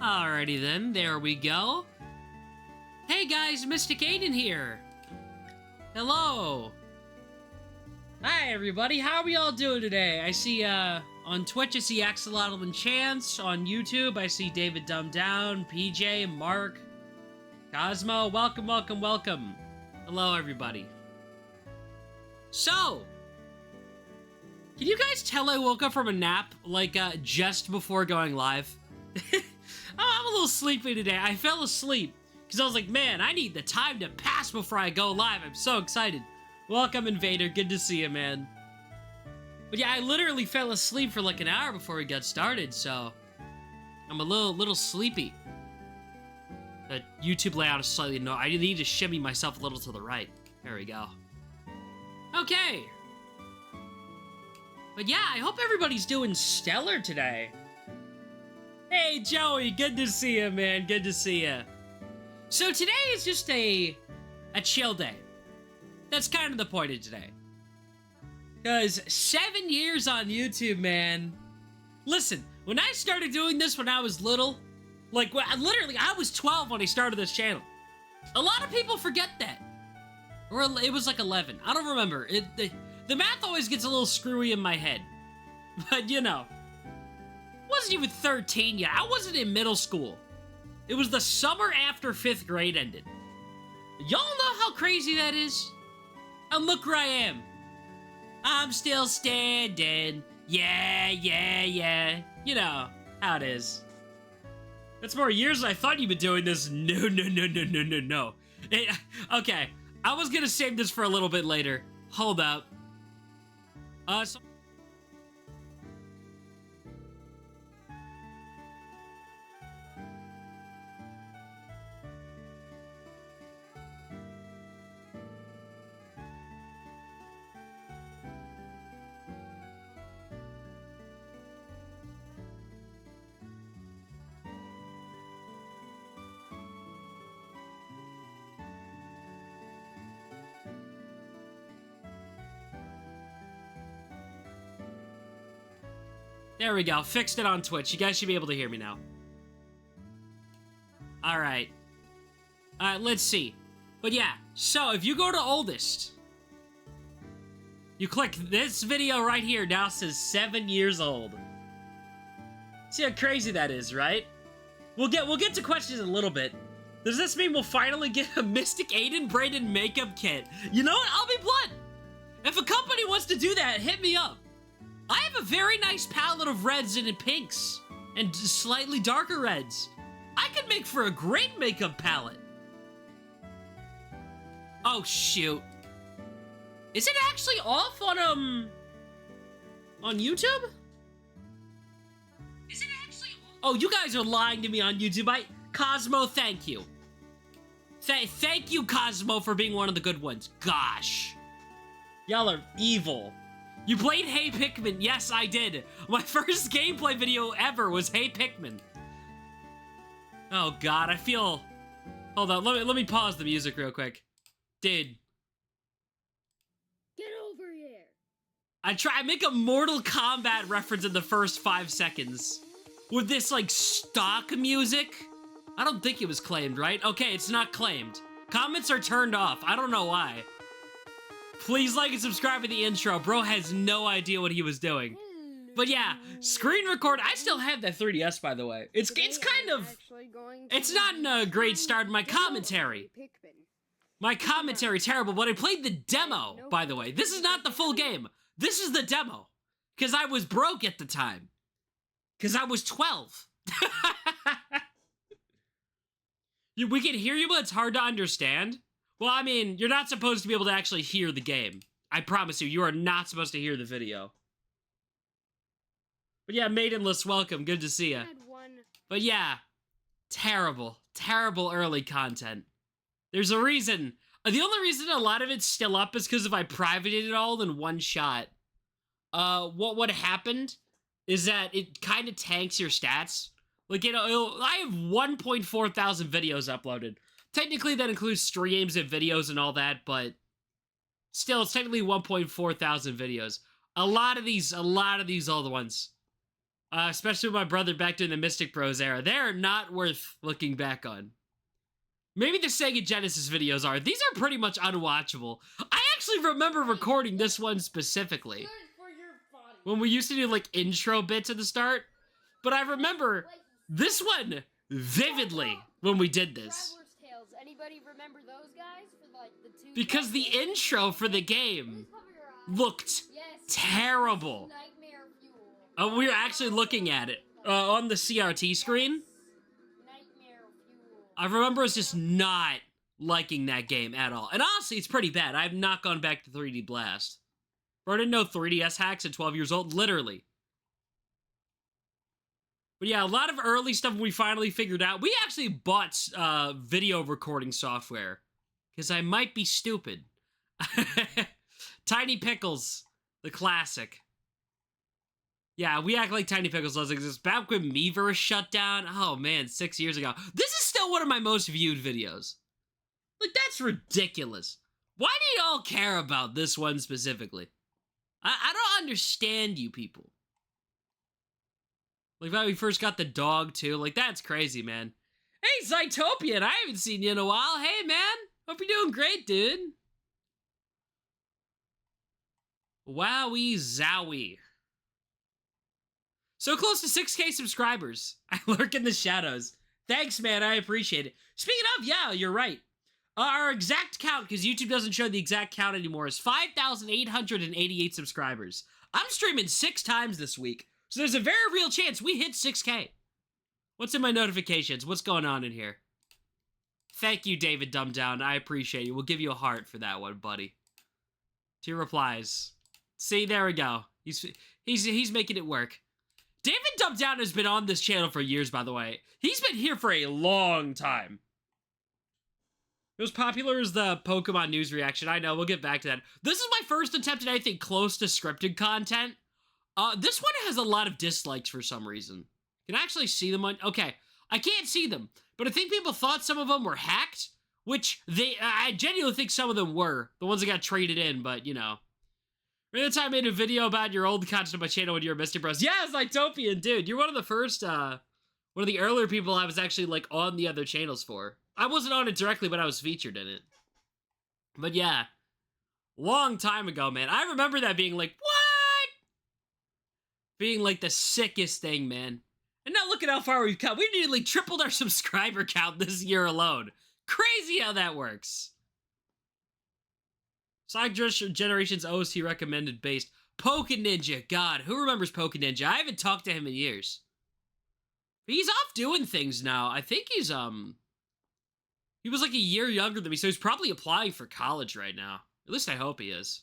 Alrighty then, there we go. Hey guys, Mystic Aidan here. Hello. Hi everybody, how are we all doing today? I see, on Twitch I see Axolotl and Chance. On YouTube I see David Dumb Down, PJ, Mark, Cosmo. Welcome, welcome, welcome. Hello everybody. So, can you guys tell I woke up from a nap, like, just before going live? I'm a little sleepy today. I fell asleep because I was like, man, I need the time to pass before I go live. I'm so excited. Welcome, Invader. Good to see you, man. But yeah, I literally fell asleep for like an hour before we got started, so I'm a little sleepy. The YouTube layout is slightly no. I need to shimmy myself a little to the right. There we go. Okay. But yeah, I hope everybody's doing stellar today. Hey, Joey, good to see you, man. Good to see you. So today is just a chill day. That's kind of the point of today. Because 7 years on YouTube, man. Listen, when I started doing this when I was little, like, literally, I was 12 when I started this channel. A lot of people forget that. Or it was like 11. I don't remember. The math always gets a little screwy in my head. But, you know. Wasn't even 13 yet. I wasn't in middle school. It was the summer after 5th grade ended. Y'all know how crazy that is? And look where I am. I'm still standing. Yeah, yeah, yeah. You know how it is. That's more years than I thought you'd been doing this. No. Okay, I was gonna save this for a little bit later. Hold up. So there we go. Fixed it on Twitch. You guys should be able to hear me now. Alright. Let's see. But yeah, so if you go to oldest, you click this video right here. Now it says 7 years old. See how crazy that is, right? We'll get to questions in a little bit. Does this mean we'll finally get a Mystic Aidan braided makeup kit? You know what? I'll be blunt. If a company wants to do that, hit me up. I have a very nice palette of reds and pinks, and slightly darker reds. I could make for a great makeup palette. Oh, shoot. Is it actually off on YouTube? Is it actually off? Oh, you guys are lying to me on YouTube. Cosmo, thank you. Thank you, Cosmo, for being one of the good ones. Gosh. Y'all are evil. You played Hey Pikmin. Yes, I did. My first gameplay video ever was Hey Pikmin. Oh God, I feel. Hold on, let me pause the music real quick. Dude. Get over here. I make a Mortal Kombat reference in the first 5 seconds with this like stock music. I don't think it was claimed, right? Okay, it's not claimed. Comments are turned off. I don't know why. Please like and subscribe to the intro. Bro has no idea what he was doing. But yeah, screen record. I still have that 3DS, by the way. It's kind of... It's not a great start in my commentary. My commentary, terrible, but I played the demo, by the way. This is not the full game. This is the demo. Because I was broke at the time. Because I was 12. We can hear you, but it's hard to understand. Well, I mean, you're not supposed to be able to actually hear the game. I promise you, you are not supposed to hear the video. But yeah, Maidenless, welcome. Good to see you. But yeah, terrible early content. There's a reason. The only reason a lot of it's still up is because if I privated it all in one shot, what happened is that it kind of tanks your stats. Like, you know, I have 1.4 thousand videos uploaded. Technically, that includes streams and videos and all that, but still, it's technically 1.4 thousand videos. A lot of these old ones Especially with my brother back during the Mystic Bros era. They're not worth looking back on. Maybe the Sega Genesis videos are. These are pretty much unwatchable. I actually remember recording this one specifically. When we used to do, like, intro bits at the start. But I remember this one vividly when we did this. Anybody remember those guys for, like, the two because the intro for the game looked terrible. We were actually looking at it on the CRT screen. I remember us just not liking that game at all. And honestly, it's pretty bad. I've not gone back to 3D Blast. Bro, I didn't know 3DS hacks at 12 years old, literally. But yeah, a lot of early stuff we finally figured out. We actually bought video recording software. Because I might be stupid. Tiny Pickles, the classic. Yeah, we act like Tiny Pickles doesn't exist. Back when Meverse shut down, oh man, 6 years ago. This is still one of my most viewed videos. Like, that's ridiculous. Why do y'all care about this one specifically? I don't understand you people. Like, when we first got the dog, too. Like, that's crazy, man. Hey, Zytopian, I haven't seen you in a while. Hey, man. Hope you're doing great, dude. Wowie zowie. So close to 6K subscribers. I lurk in the shadows. Thanks, man. I appreciate it. Speaking of, yeah, you're right. Our exact count, because YouTube doesn't show the exact count anymore, is 5,888 subscribers. I'm streaming 6 times this week, so there's a very real chance we hit 6K. What's in my notifications? What's going on in here? Thank you, David Dumbdown. I appreciate you. We'll give you a heart for that one, buddy. To your replies. See, there we go. He's making it work. David Dumbdown has been on this channel for years, by the way. He's been here for a long time. It was popular as the Pokemon news reaction. I know, we'll get back to that. This is my first attempt at anything close to scripted content. This one has a lot of dislikes for some reason. Can I actually see them on... Okay, I can't see them, but I think people thought some of them were hacked, which I genuinely think some of them were. The ones that got traded in, but, you know. Remember the time I made a video about your old content on my channel when you were Mr. Bros? Yeah, it's Zytopian, dude. You're one of the first, one of the earlier people I was actually, like, on the other channels for. I wasn't on it directly, but I was featured in it. But yeah, long time ago, man. I remember that being like, what? Being like the sickest thing, man. And now look at how far we've come. We nearly tripled our subscriber count this year alone. Crazy how that works. Sonic Generations OST recommended based. Poke Ninja. God, who remembers Poke Ninja? I haven't talked to him in years. But he's off doing things now. I think he's, he was like a year younger than me, so he's probably applying for college right now. At least I hope he is.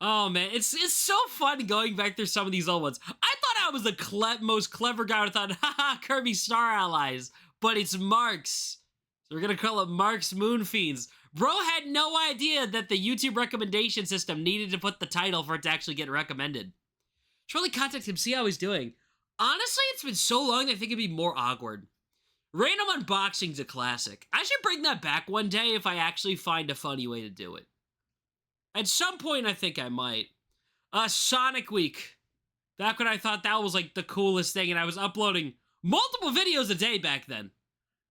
Oh, man, it's so fun going back through some of these old ones. I thought I was the most clever guy who thought, haha, Kirby Star Allies. But it's Marks. So we're gonna call it Marks Moonfiends. Bro had no idea that the YouTube recommendation system needed to put the title for it to actually get recommended. Should really contact him, see how he's doing. Honestly, it's been so long that I think it'd be more awkward. Random unboxing's a classic. I should bring that back one day if I actually find a funny way to do it. At some point, I think I might. Sonic Week. Back when I thought that was, like, the coolest thing, and I was uploading multiple videos a day back then.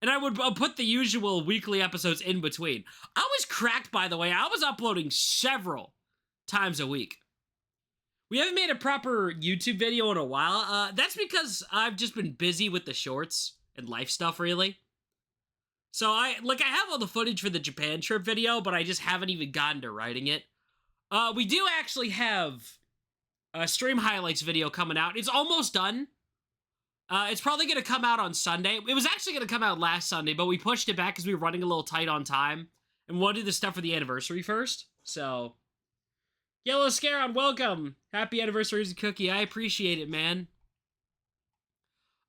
And I would put the usual weekly episodes in between. I was cracked, by the way. I was uploading several times a week. We haven't made a proper YouTube video in a while. That's because I've just been busy with the shorts and life stuff, really. So I have all the footage for the Japan trip video, but I just haven't even gotten to writing it. We do actually have a stream highlights video coming out. It's almost done. It's probably going to come out on Sunday. It was actually going to come out last Sunday, but we pushed it back because we were running a little tight on time. And we want to do the stuff for the anniversary first. So, Yellow Scaron, welcome. Happy anniversary, Cookie. I appreciate it, man.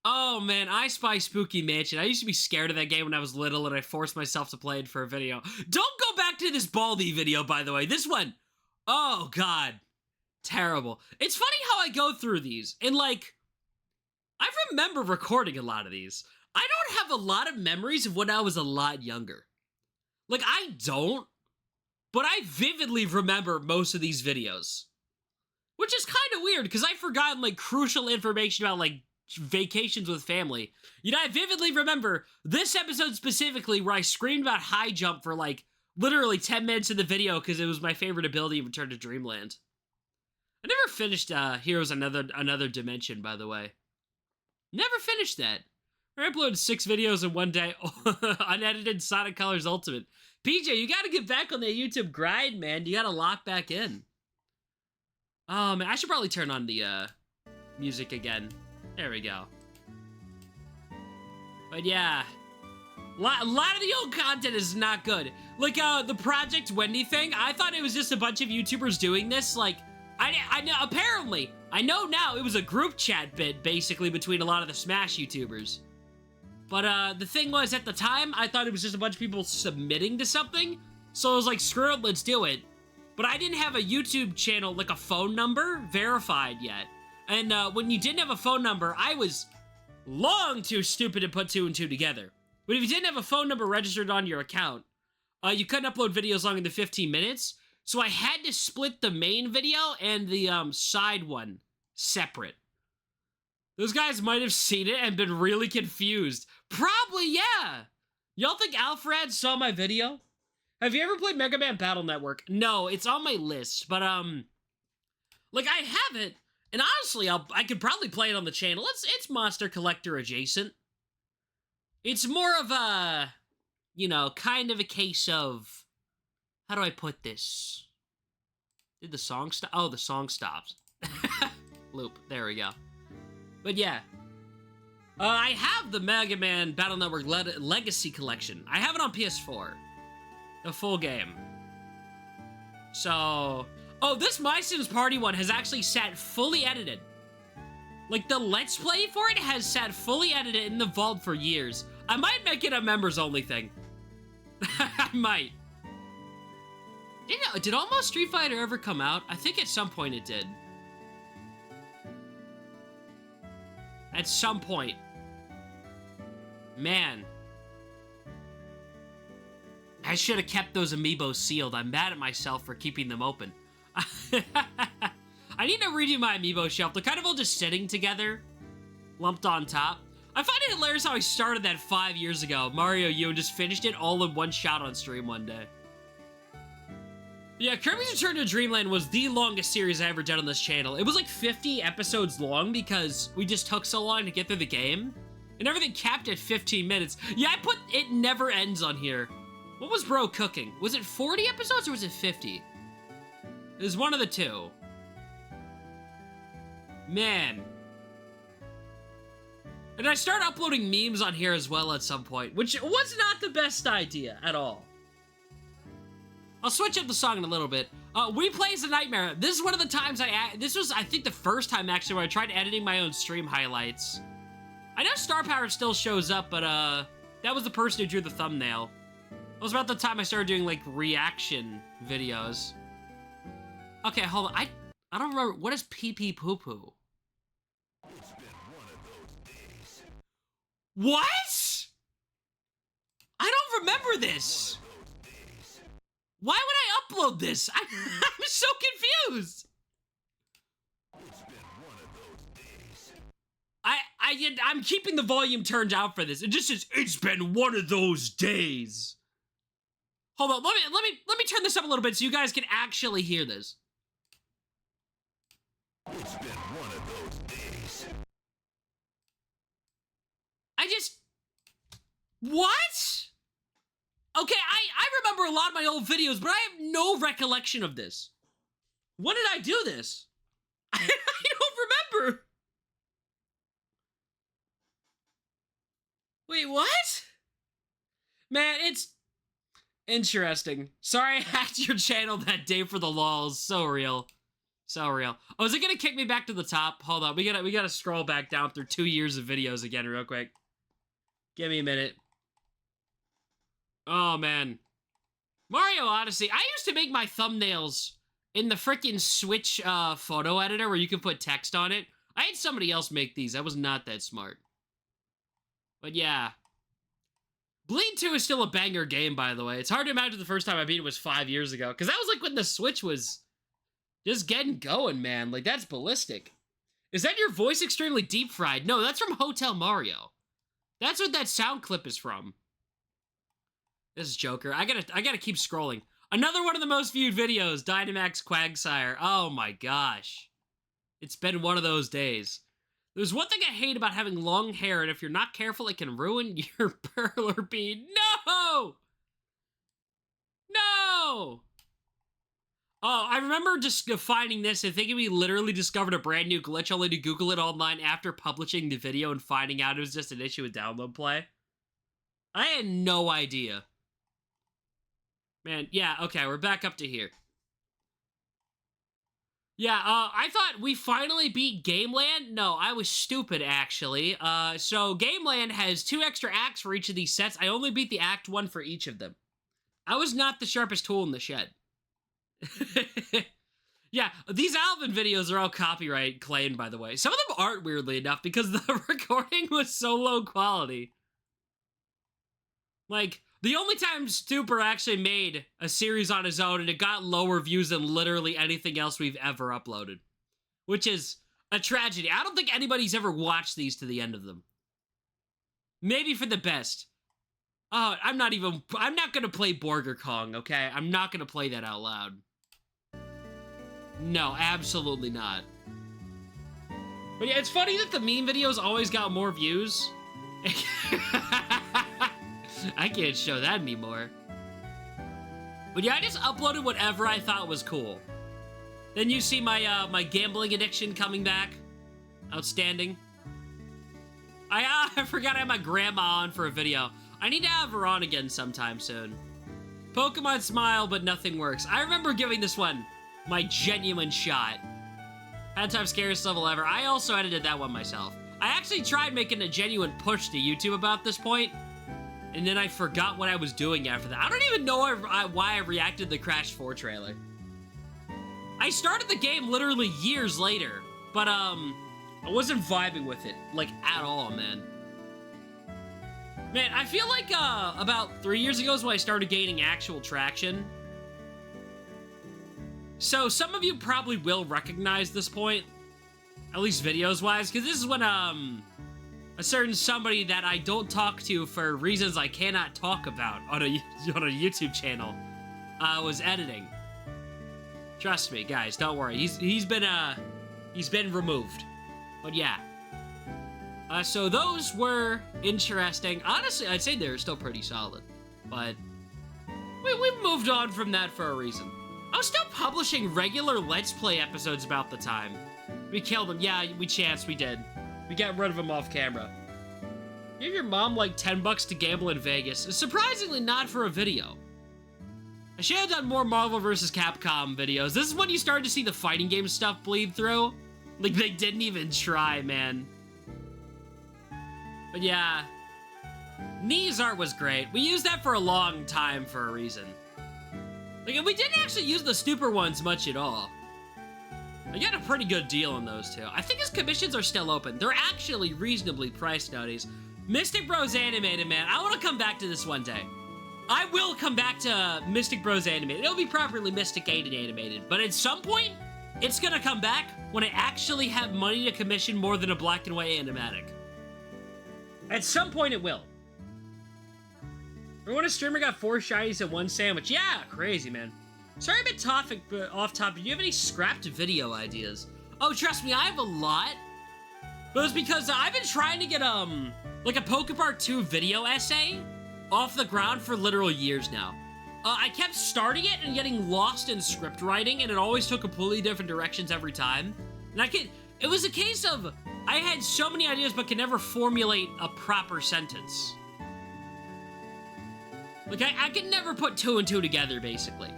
Oh, man, I Spy Spooky Mansion. I used to be scared of that game when I was little, and I forced myself to play it for a video. Don't go back to this Baldi video, by the way. This one, oh, God. Terrible. It's funny how I go through these, and, like, I remember recording a lot of these. I don't have a lot of memories of when I was a lot younger. Like, I don't, but I vividly remember most of these videos. which is kind of weird because I've forgotten like crucial information about like vacations with family. You know, I vividly remember this episode specifically where I screamed about high jump for like literally 10 minutes in the video because it was my favorite ability in Return to Dreamland. I never finished Heroes Another Dimension, by the way. Never finished that. I uploaded 6 videos in one day. Unedited Sonic Colors Ultimate. PJ, you gotta get back on that YouTube grind, man. You gotta lock back in. Oh, man, I should probably turn on the music again. There we go. But yeah, a lot of the old content is not good. Like the Project Wendy thing, I thought it was just a bunch of YouTubers doing this. Like, I know, apparently, I know now it was a group chat bit, basically, between a lot of the Smash YouTubers. But the thing was, at the time, I thought it was just a bunch of people submitting to something, so I was like, screw it, let's do it. But I didn't have a YouTube channel, like a phone number, verified yet. And when you didn't have a phone number, I was long too stupid to put 2 and 2 together. But if you didn't have a phone number registered on your account, you couldn't upload videos longer than 15 minutes, so I had to split the main video and the side one separate. Those guys might have seen it and been really confused. Probably, yeah. Y'all think Alfred saw my video? Have you ever played Mega Man Battle Network? No, it's on my list, but like I have it, and honestly, I could probably play it on the channel. It's Monster Collector adjacent. It's more of a, you know, kind of a case of, how do I put this? Did the song stop? Oh, the song stops. Loop. There we go. But yeah. I have the Mega Man Battle Network Legacy Collection. I have it on PS4. The full game. So... Oh, this My Sims Party one has actually sat fully edited. Like, the Let's Play for it has sat fully edited in the vault for years. I might make it a members-only thing. I might. Did Almost Street Fighter ever come out? I think at some point it did. At some point. Man. I should have kept those amiibos sealed. I'm mad at myself for keeping them open. I need to redo my amiibo shelf. They're kind of all just sitting together, lumped on top. I find it hilarious how I started that 5 years ago, Mario U, and just finished it all in one shot on stream one day. Yeah, Kirby's Return to Dreamland was the longest series I ever done on this channel. It was like 50 episodes long because we just took so long to get through the game. And everything capped at 15 minutes. Yeah, I put It Never Ends on here. What was bro cooking? Was it 40 episodes or was it 50? It was one of the two. Man. And I started uploading memes on here as well at some point, which was not the best idea at all. I'll switch up the song in a little bit. We Play as a Nightmare. This is one of the times this was, I think, the first time, actually, where I tried editing my own stream highlights. I know Star Power still shows up, but, that was the person who drew the thumbnail. It was about the time I started doing, like, reaction videos. Okay, hold on. I don't remember. What is pee pee poo poo? What? I don't remember this. Why would I upload this? I'm so confused. I'm keeping the volume turned down for this. It just says, it's been one of those days. Hold on, let me turn this up a little bit so you guys can actually hear this. It's been one of those days. What? Okay, I remember a lot of my old videos, but I have no recollection of this. When did I do this? I don't remember. Wait, what? Man, it's interesting. Sorry I hacked your channel that day for the lols. So real. So real. Oh, is it gonna kick me back to the top? Hold on, we gotta scroll back down through 2 years of videos again real quick. Give me a minute. Oh, man. Mario Odyssey. I used to make my thumbnails in the frickin' Switch photo editor where you can put text on it. I had somebody else make these. I was not that smart. But yeah. Bleed 2 is still a banger game, by the way. It's hard to imagine the first time I beat it was 5 years ago. Because that was like when the Switch was Just getting going, man. Like, that's ballistic. Is that your voice extremely deep fried? No, that's from Hotel Mario. That's what that sound clip is from. This is Joker. I gotta keep scrolling. Another one of the most viewed videos, Dynamax Quagsire. Oh my gosh. It's been one of those days. There's one thing I hate about having long hair, and if you're not careful, it can ruin your perler bead. No! No! Oh, I remember just finding this and thinking we literally discovered a brand new glitch only to Google it online after publishing the video and finding out it was just an issue with download play. I had no idea. Man, yeah, okay, we're back up to here. Yeah, I thought we finally beat Gameland. No, I was stupid, actually. So Gameland has 2 extra acts for each of these sets. I only beat the act 1 for each of them. I was not the sharpest tool in the shed. Yeah, these Alvin videos are all copyright claimed, by the way. Some of them aren't, weirdly enough, because the recording was so low quality. Like, the only time Stuper actually made a series on his own and it got lower views than literally anything else we've ever uploaded. Which is a tragedy. I don't think anybody's ever watched these to the end of them. Maybe for the best. Oh, I'm not gonna play Borger Kong, okay? I'm not gonna play that out loud. No, absolutely not. But yeah, it's funny that the meme videos always got more views. I can't show that anymore. But yeah, I just uploaded whatever I thought was cool. Then you see my my gambling addiction coming back. Outstanding. I forgot I had my grandma on for a video. I need to have her on again sometime soon. Pokemon Smile, but nothing works. I remember giving this one my genuine shot. Had time scariest level ever. I also edited that one myself. I actually tried making a genuine push to YouTube about this point, and then I forgot what I was doing after that. I don't even know why I reacted to the Crash 4 trailer. I started the game literally years later, but I wasn't vibing with it, like, at all, man. Man, I feel like about 3 years ago is when I started gaining actual traction. So some of you probably will recognize this point, at least videos-wise, because this is when a certain somebody that I don't talk to for reasons I cannot talk about on a YouTube channel was editing. Trust me, guys, don't worry. He's been removed. But yeah. So those were interesting. Honestly, I'd say they're still pretty solid. But we moved on from that for a reason. I was still publishing regular Let's Play episodes about the time. We killed him. Yeah, we did. We got rid of him off camera. Give your mom like 10 bucks to gamble in Vegas. Surprisingly not for a video. I should have done more Marvel vs. Capcom videos. This is when you started to see the fighting game stuff bleed through. Like, they didn't even try, man. But yeah. Knees art was great. We used that for a long time for a reason. Like, we didn't actually use the Stuper ones much at all. I got a pretty good deal on those two. I think his commissions are still open. They're actually reasonably priced nowadays. Mystic Bros Animated, man. I want to come back to this one day. I will come back to Mystic Bros Animated. It'll be properly Mystic Aidan Animated. But at some point, it's going to come back when I actually have money to commission more than a black and white animatic. At some point, it will. Remember when a streamer got 4 shinies and 1 sandwich? Yeah, crazy, man. Sorry I'm a bit off topic. Do you have any scrapped video ideas? Oh, trust me, I have a lot. But it's because I've been trying to get, like a Pokepark 2 video essay off the ground for literal years now. I kept starting it and getting lost in script writing, and it always took completely different directions every time. And it was a case of, I had so many ideas but could never formulate a proper sentence. Like, I could never put 2 and 2 together, basically.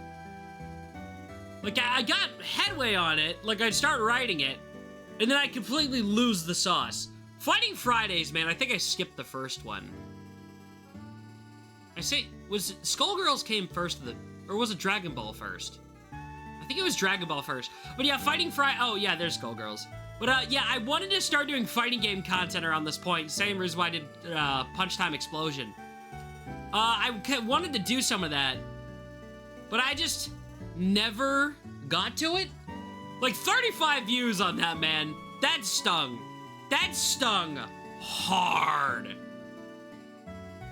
Like, I got headway on it, like, I'd start writing it, and then I'd completely lose the sauce. Fighting Fridays, man, I think I skipped the first one. Was Skullgirls came first, or was it Dragon Ball first? I think it was Dragon Ball first. But yeah, Fighting Friday, oh yeah, there's Skullgirls. But yeah, I wanted to start doing fighting game content around this point, same reason why I did Punch Time Explosion. I wanted to do some of that, but I just never got to it. Like 35 views on that, man. That stung. That stung hard.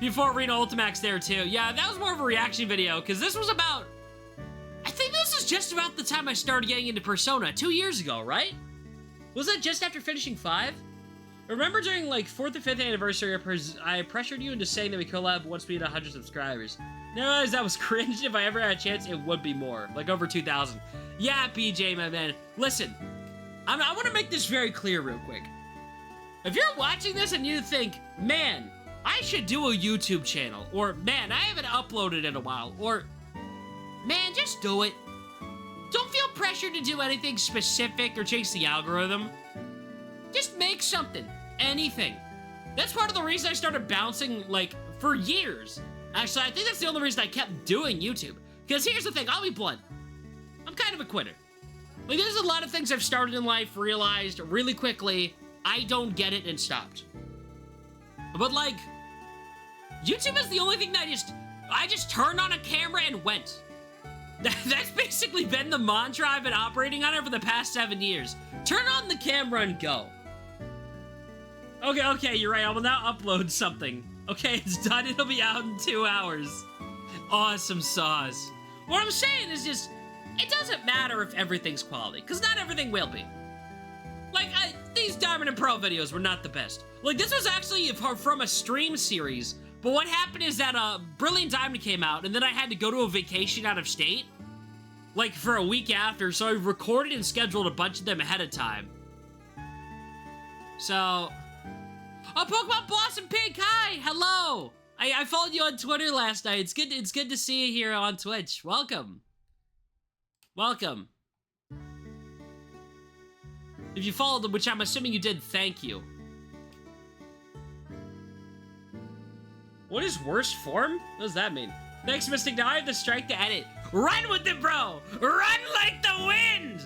Before Reno Ultimax there too. Yeah, that was more of a reaction video because this was about, I think this is just about the time I started getting into Persona 2 years ago, right? Was that just after finishing 5? Remember during like 4th or 5th anniversary, I pressured you into saying that we collab once we hit 100 subscribers. Now I realized that was cringe. If I ever had a chance, it would be more. Like over 2,000. Yeah, PJ, my man. Listen, I want to make this very clear real quick. If you're watching this and you think, man, I should do a YouTube channel, or man, I haven't uploaded in a while, or man, just do it. Don't feel pressured to do anything specific or chase the algorithm. Just make something. Anything. That's part of the reason I started bouncing, like, for years. Actually, I think that's the only reason I kept doing YouTube. Because here's the thing, I'll be blunt. I'm kind of a quitter. Like, there's a lot of things I've started in life, realized really quickly, I don't get it, and stopped. But, like, YouTube is the only thing that I just turned on a camera and went. That's basically been the mantra I've been operating on over the past 7 years. Turn on the camera and go. Okay, you're right. I will now upload something. Okay, it's done. It'll be out in 2 hours. Awesome sauce. What I'm saying is just, it doesn't matter if everything's quality, because not everything will be. Like, these Diamond and Pearl videos were not the best. Like, this was actually from a stream series, but what happened is that Brilliant Diamond came out, and then I had to go to a vacation out of state, like, for a week after, so I recorded and scheduled a bunch of them ahead of time. So... Oh, Pokemon Blossom Pig, hi! Hello! I followed you on Twitter last night. It's good to see you here on Twitch. Welcome. Welcome. If you followed them, which I'm assuming you did, thank you. What is worst form? What does that mean? Thanks, Mystic. Now I have the strength to edit. Run with it, bro! Run like the wind!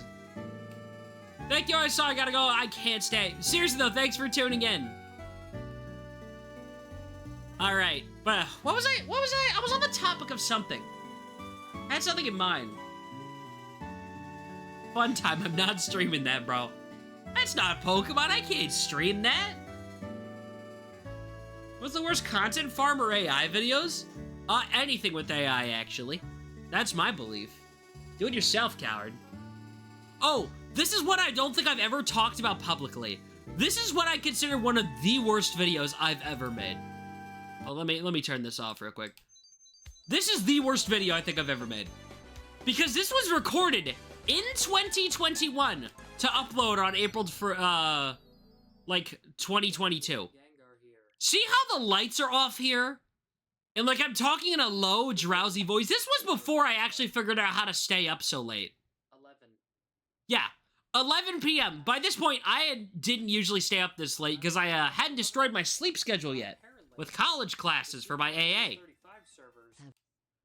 Thank you, I saw. I gotta go. I can't stay. Seriously, though, thanks for tuning in. Alright, but what was I? I was on the topic of something. I had something in mind. Fun time. I'm not streaming that, bro. That's not Pokemon. I can't stream that. What's the worst content, farm or AI videos? Anything with AI, actually. That's my belief. Do it yourself, coward. Oh, this is what I don't think I've ever talked about publicly. This is what I consider one of the worst videos I've ever made. Oh, let me turn this off real quick. This is the worst video I think I've ever made. Because this was recorded in 2021 to upload on April like 2022. See how the lights are off here? And like I'm talking in a low, drowsy voice. This was before I actually figured out how to stay up so late. 11. Yeah, 11 p.m. By this point, I didn't usually stay up this late because I hadn't destroyed my sleep schedule yet with college classes for my AA.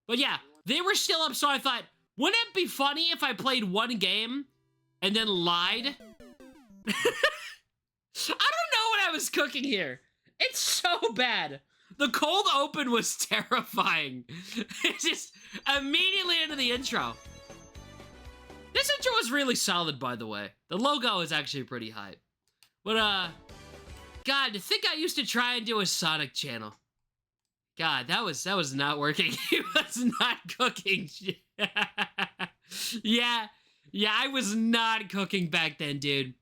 But yeah, they were still up, so I thought, wouldn't it be funny if I played one game and then lied? I don't know what I was cooking here. It's so bad. The cold open was terrifying. It's just immediately into the intro. This intro is really solid, by the way. The logo is actually pretty hype. But, God, to think I used to try and do a Sonic channel. God, that was not working. He was not cooking. Yeah, I was not cooking back then, dude.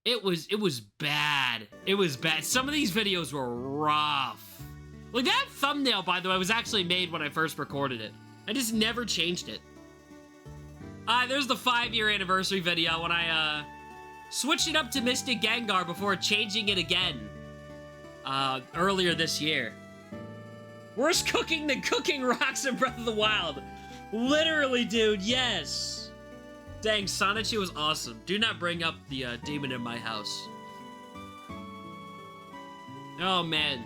It was bad. It was bad. Some of these videos were rough. Like that thumbnail, by the way, was actually made when I first recorded it. I just never changed it. There's the 5-year anniversary video when I switched it up to Mystic Gengar before changing it again earlier this year. Worse cooking than cooking rocks in Breath of the Wild. Literally, dude, yes. Dang, Sonichi was awesome. Do not bring up the demon in my house. Oh, man.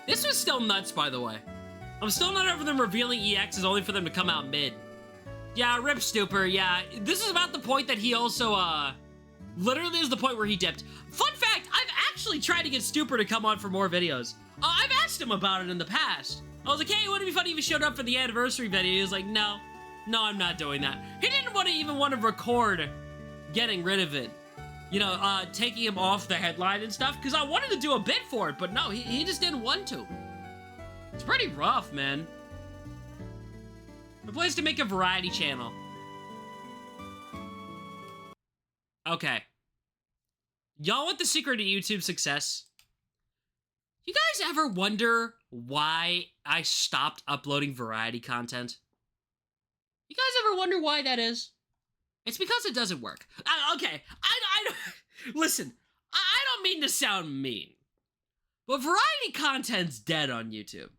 This was still nuts, by the way. I'm still not over them revealing EXs only for them to come out mid. Yeah, Rip Stupor, yeah. This is about the point that he also, literally is the point where he dipped. Fun fact, I've actually tried to get Stupor to come on for more videos. I've asked him about it in the past. I was like, hey, wouldn't it be funny if he showed up for the anniversary video? He was like, no. No, I'm not doing that. He didn't even want to record getting rid of it. You know, taking him off the headline and stuff, because I wanted to do a bit for it, but no, he just didn't want to. It's pretty rough, man. The place to make a variety channel. Okay. Y'all want the secret to YouTube success? You guys ever wonder why I stopped uploading variety content? You guys ever wonder why that is? It's because it doesn't work. Okay, I don't... Listen, I don't mean to sound mean, but variety content's dead on YouTube.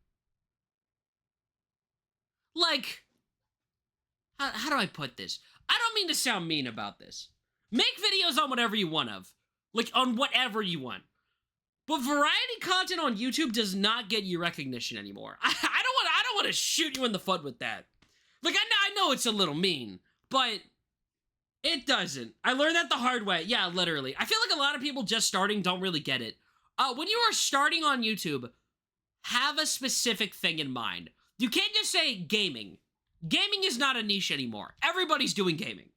Like, how do I put this? I don't mean to sound mean about this. Make videos on whatever you want of. Like, on whatever you want. But variety content on YouTube does not get you recognition anymore. I don't want to shoot you in the foot with that. Like, I know it's a little mean, but it doesn't. I learned that the hard way. Yeah, literally. I feel like a lot of people just starting don't really get it. When you are starting on YouTube, have a specific thing in mind. You can't just say gaming. Gaming is not a niche anymore. Everybody's doing gaming.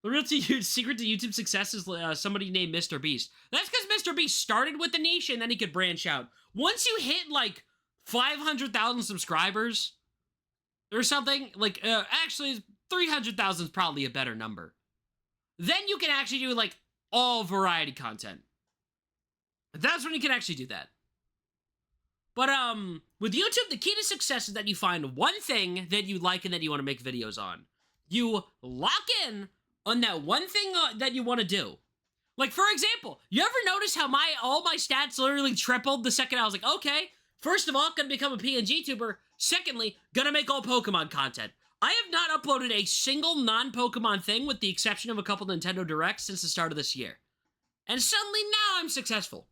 The real secret to YouTube success is somebody named Mr. Beast. That's because Mr. Beast started with the niche and then he could branch out. Once you hit like 500,000 subscribers or something, like actually 300,000 is probably a better number. Then you can actually do like all variety content. That's when you can actually do that. But with YouTube, the key to success is that you find one thing that you like and that you want to make videos on. You lock in on that one thing that you want to do. Like, for example, you ever notice how all my stats literally tripled the second I was like, okay, first of all, gonna become a PNG tuber. Secondly, gonna make all Pokemon content. I have not uploaded a single non-Pokemon thing with the exception of a couple Nintendo Directs since the start of this year. And suddenly now I'm successful.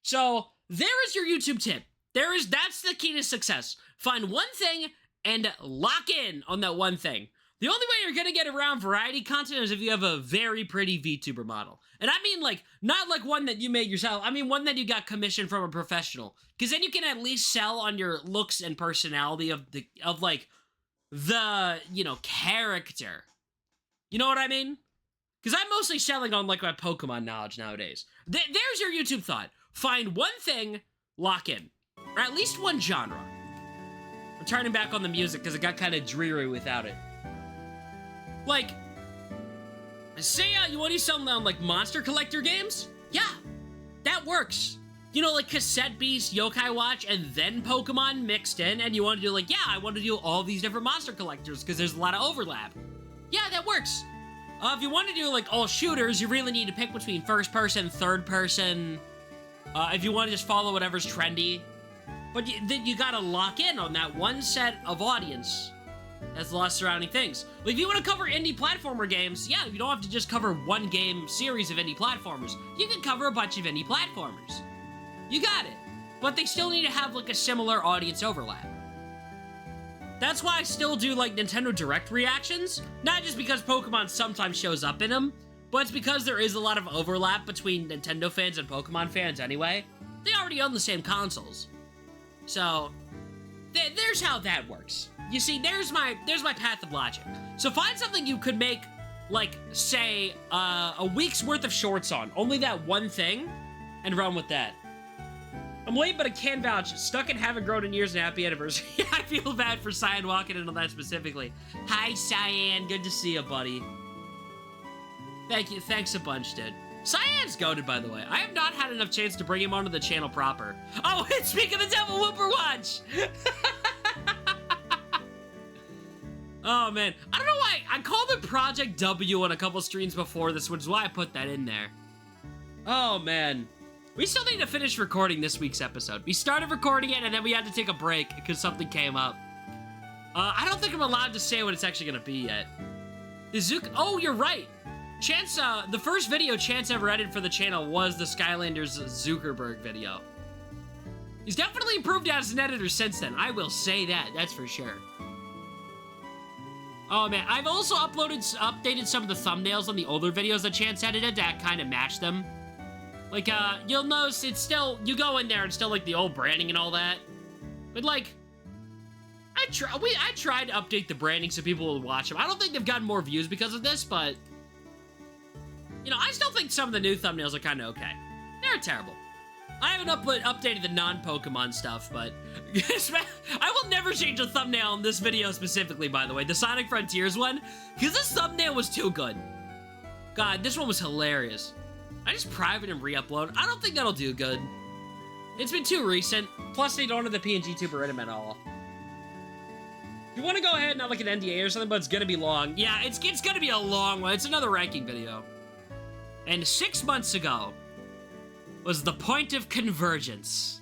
So, there is your YouTube tip. That's the key to success. Find one thing and lock in on that one thing. The only way you're gonna get around variety content is if you have a very pretty VTuber model. And I mean, like, not like one that you made yourself. I mean one that you got commissioned from a professional. Because then you can at least sell on your looks and personality of the character. You know what I mean? Because I'm mostly selling on, like, my Pokemon knowledge nowadays. There's your YouTube thought. Find one thing, lock in. Or at least one genre. I'm turning back on the music because it got kind of dreary without it. Like, say you want to do something on, like, monster collector games? Yeah, that works. You know, like Cassette Beast, Yokai Watch, and then Pokemon mixed in, and you want to do, like, yeah, I want to do all these different monster collectors because there's a lot of overlap. Yeah, that works. If you want to do, like, all shooters, you really need to pick between first person, third person, if you want to just follow whatever's trendy. But you gotta lock in on that one set of audience. That's a lot of surrounding things. Like, if you want to cover indie platformer games, yeah, you don't have to just cover one game series of indie platformers. You can cover a bunch of indie platformers. You got it. But they still need to have, like, a similar audience overlap. That's why I still do, like, Nintendo Direct reactions. Not just because Pokemon sometimes shows up in them, but it's because there is a lot of overlap between Nintendo fans and Pokemon fans anyway. They already own the same consoles. So, there's how that works. You see, there's my path of logic. So find something you could make, like, say, a week's worth of shorts on. Only that one thing, and run with that. I'm late, but I can vouch. Stuck and haven't grown in years and happy anniversary. I feel bad for Cyan walking into that specifically. Hi, Cyan. Good to see you, buddy. Thank you. Thanks a bunch, dude. Cyan's goated, by the way. I have not had enough chance to bring him onto the channel proper. Oh, and speak of the devil, Whooper Watch! Oh, man. I don't know why. I called it Project W on a couple streams before this, which is why I put that in there. Oh, man. We still need to finish recording this week's episode. We started recording it, and then we had to take a break because something came up. I don't think I'm allowed to say what it's actually going to be yet. Oh, you're right. Chance, the first video Chance ever edited for the channel was the Skylanders Zuckerberg video. He's definitely improved as an editor since then. I will say that. That's for sure. Oh, man. I've also updated some of the thumbnails on the older videos that Chance edited to kind of match them. Like, you'll notice it's still, you go in there and still, like, the old branding and all that. But, like, I tried to update the branding so people will watch them. I don't think they've gotten more views because of this, but you know, I still think some of the new thumbnails are kind of okay. They're terrible. I haven't updated the non-Pokemon stuff, but I will never change a thumbnail on this video specifically, by the way, the Sonic Frontiers one, because this thumbnail was too good. God, this one was hilarious. I just private and re-upload. I don't think that'll do good. It's been too recent. Plus, they don't have the PNG tuber in them at all. If you want to go ahead and have like an NDA or something, but it's gonna be long. Yeah, it's gonna be a long one. It's another ranking video. And 6 months ago was the point of convergence.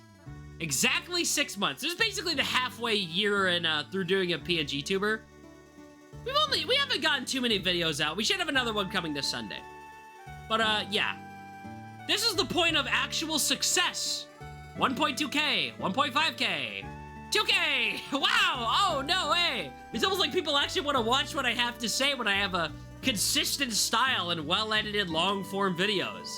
Exactly 6 months. This is basically the halfway year and through doing a PNG tuber. We haven't gotten too many videos out. We should have another one coming this Sunday. But yeah. This is the point of actual success. 1.2K, 1.5K, 2K. Wow. Oh, no way. It's almost like people actually want to watch what I have to say when I have a consistent style and well-edited long-form videos.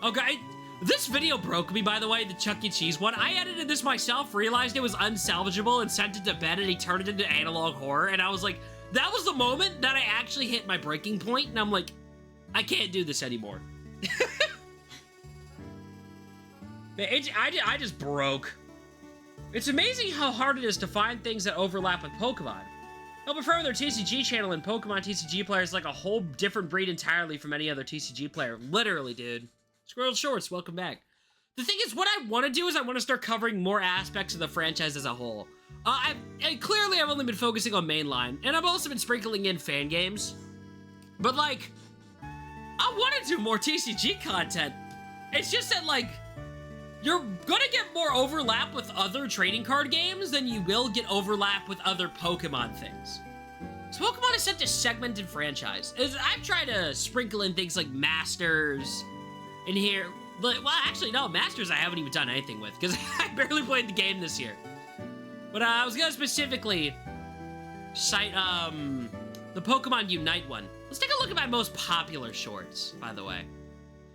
Okay, this video broke me, by the way, the Chuck E. Cheese one. I edited this myself, realized it was unsalvageable, and sent it to Ben, and he turned it into analog horror, and I was like, that was the moment that I actually hit my breaking point, and I'm like, I can't do this anymore. I just broke. It's amazing how hard it is to find things that overlap with Pokemon. No, but further, TCG channel and Pokemon TCG player is like a whole different breed entirely from any other TCG player. Literally, dude. Squirrel Shorts, welcome back. The thing is, what I want to do is I want to start covering more aspects of the franchise as a whole. Clearly, I've only been focusing on mainline, and I've also been sprinkling in fan games. But, like, I want to do more TCG content. It's just that, like, you're gonna get more overlap with other trading card games than you will get overlap with other Pokemon things. So Pokemon is such a segmented franchise. I've tried to sprinkle in things like Masters in here. But, well, actually, no, Masters I haven't even done anything with, because I barely played the game this year. But I was gonna specifically cite, the Pokemon Unite one. Let's take a look at my most popular shorts, by the way.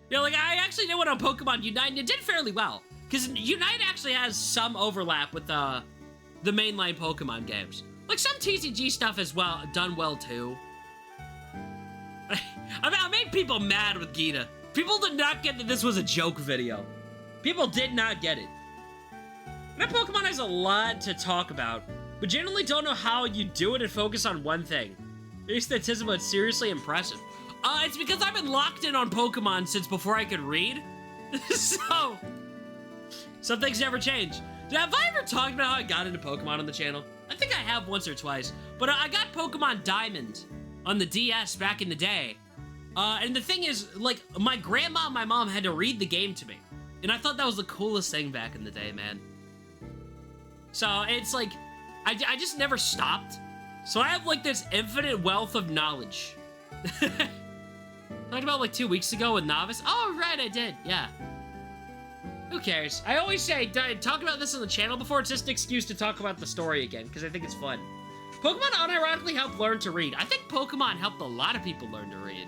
You know, like, I actually did one on Pokemon Unite, and it did fairly well. Because Unite actually has some overlap with, the mainline Pokemon games. Like, some TCG stuff is done well, too. I made people mad with Gita. People did not get that this was a joke video. People did not get it. That Pokemon has a lot to talk about, but generally don't know how you do it and focus on one thing. Very statistical, but seriously impressive. It's because I've been locked in on Pokemon since before I could read. So, some things never change. Have I ever talked about how I got into Pokemon on the channel? I think I have once or twice. But I got Pokemon Diamond on the DS back in the day. And the thing is, like, my grandma and my mom had to read the game to me. And I thought that was the coolest thing back in the day, man. So, it's like, I just never stopped. So I have, like, this infinite wealth of knowledge. Talked about like 2 weeks ago with Novice. Oh, right, I did. Yeah. Who cares? I always say, talk about this on the channel before. It's just an excuse to talk about the story again, because I think it's fun. Pokemon unironically helped learn to read. I think Pokemon helped a lot of people learn to read.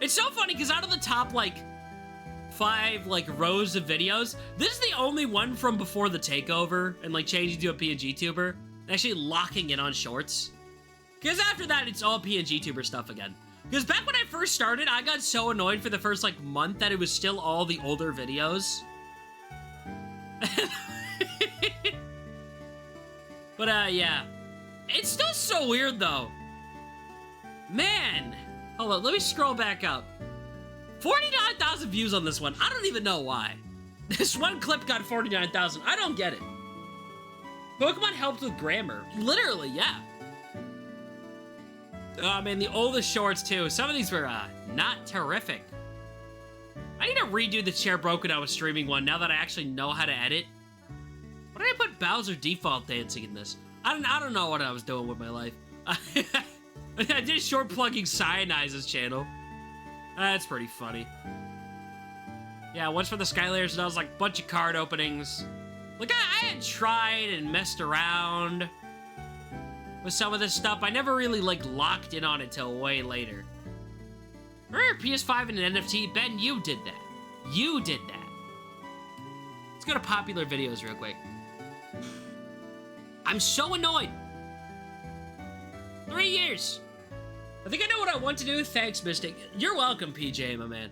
It's so funny, because out of the top, like, 5, like, rows of videos, this is the only one from before the takeover and, like, changing to a PNG tuber. Actually locking in on shorts. Because after that, it's all PNG tuber stuff again. Because back when I first started, I got so annoyed for the first, like, month that it was still all the older videos. But, yeah. It's still so weird, though. Man. Hold on, let me scroll back up. 49,000 views on this one. I don't even know why. This one clip got 49,000. I don't get it. Pokemon helped with grammar. Literally, yeah. Oh, man, the oldest shorts, too. Some of these were, not terrific. I need to redo the chair broken I was streaming one now that I actually know how to edit. Why did I put Bowser default dancing in this? I don't know what I was doing with my life. I did short plugging Cyanize's channel. That's pretty funny. Yeah, once for the Skylayers, and I was like, bunch of card openings. Like, I had tried and messed around with some of this stuff. I never really, like, locked in on it till way later. Remember PS5 and an NFT? Ben, you did that. You did that. Let's go to popular videos real quick. I'm so annoyed. 3 years. I think I know what I want to do. Thanks, Mystic. You're welcome, PJ, my man.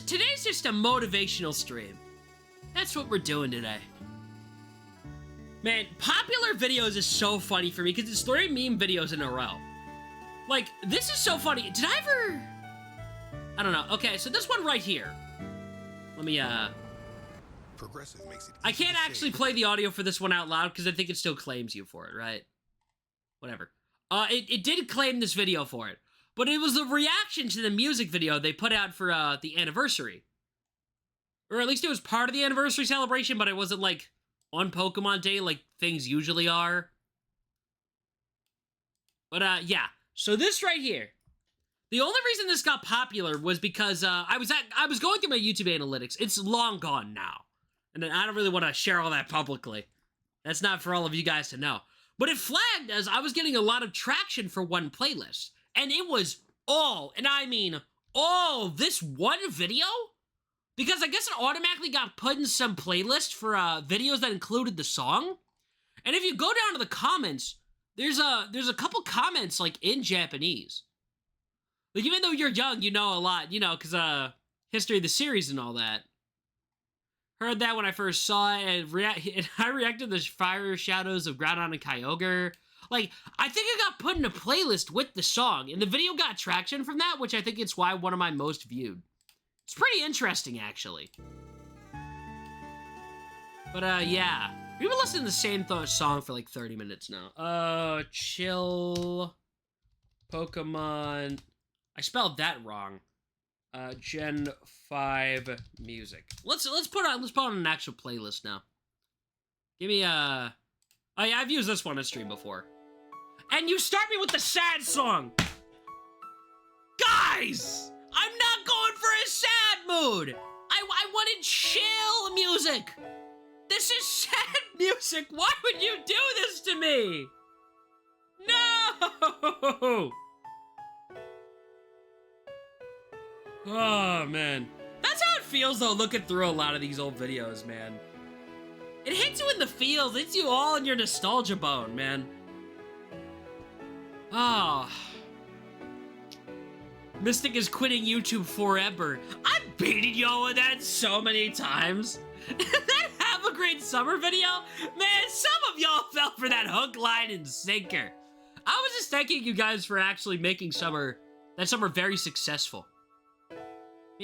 Today's just a motivational stream. That's what we're doing today. Man, popular videos is so funny for me because it's 3 meme videos in a row. Like, this is so funny. Did I ever... I don't know. Okay, so this one right here. Let me, Progressive makes it I can't actually play the audio for this one out loud because I think it still claims you for it, right? Whatever. It did claim this video for it. But it was the reaction to the music video they put out for, the anniversary. Or at least it was part of the anniversary celebration, but it wasn't, like, on Pokemon Day like things usually are. But, yeah. So this right here. The only reason this got popular was because, I was going through my YouTube analytics. It's long gone now. And I don't really want to share all that publicly. That's not for all of you guys to know. But it flagged as I was getting a lot of traction for one playlist. And it was all, and I mean all, this one video? Because I guess it automatically got put in some playlist for videos that included the song. And if you go down to the comments, there's a couple comments like in Japanese. Like even though you're young, you know a lot, you know, because history of the series and all that. Heard that when I first saw it, and I reacted to the Fire Shadows of Groudon and Kyogre. Like, I think it got put in a playlist with the song, and the video got traction from that, which I think it's why one of my most viewed. It's pretty interesting, actually. But, yeah. We've been listening to the same song for, like, 30 minutes now. Chill... Pokemon... I spelled that wrong. Gen 5 music. Let's put on an actual playlist now. Give me, oh yeah, I've used this one on stream before. And you start me with the sad song! Guys! I'm not going for a sad mood! I wanted chill music! This is sad music! Why would you do this to me? No! Oh, man. That's how it feels, though, looking through a lot of these old videos, man. It hits you in the feels. It hits you all in your nostalgia bone, man. Oh. Mystic is quitting YouTube forever. I've baited y'all with that so many times. That Have a Great Summer video? Man, some of y'all fell for that hook, line, and sinker. I was just thanking you guys for actually making that summer very successful.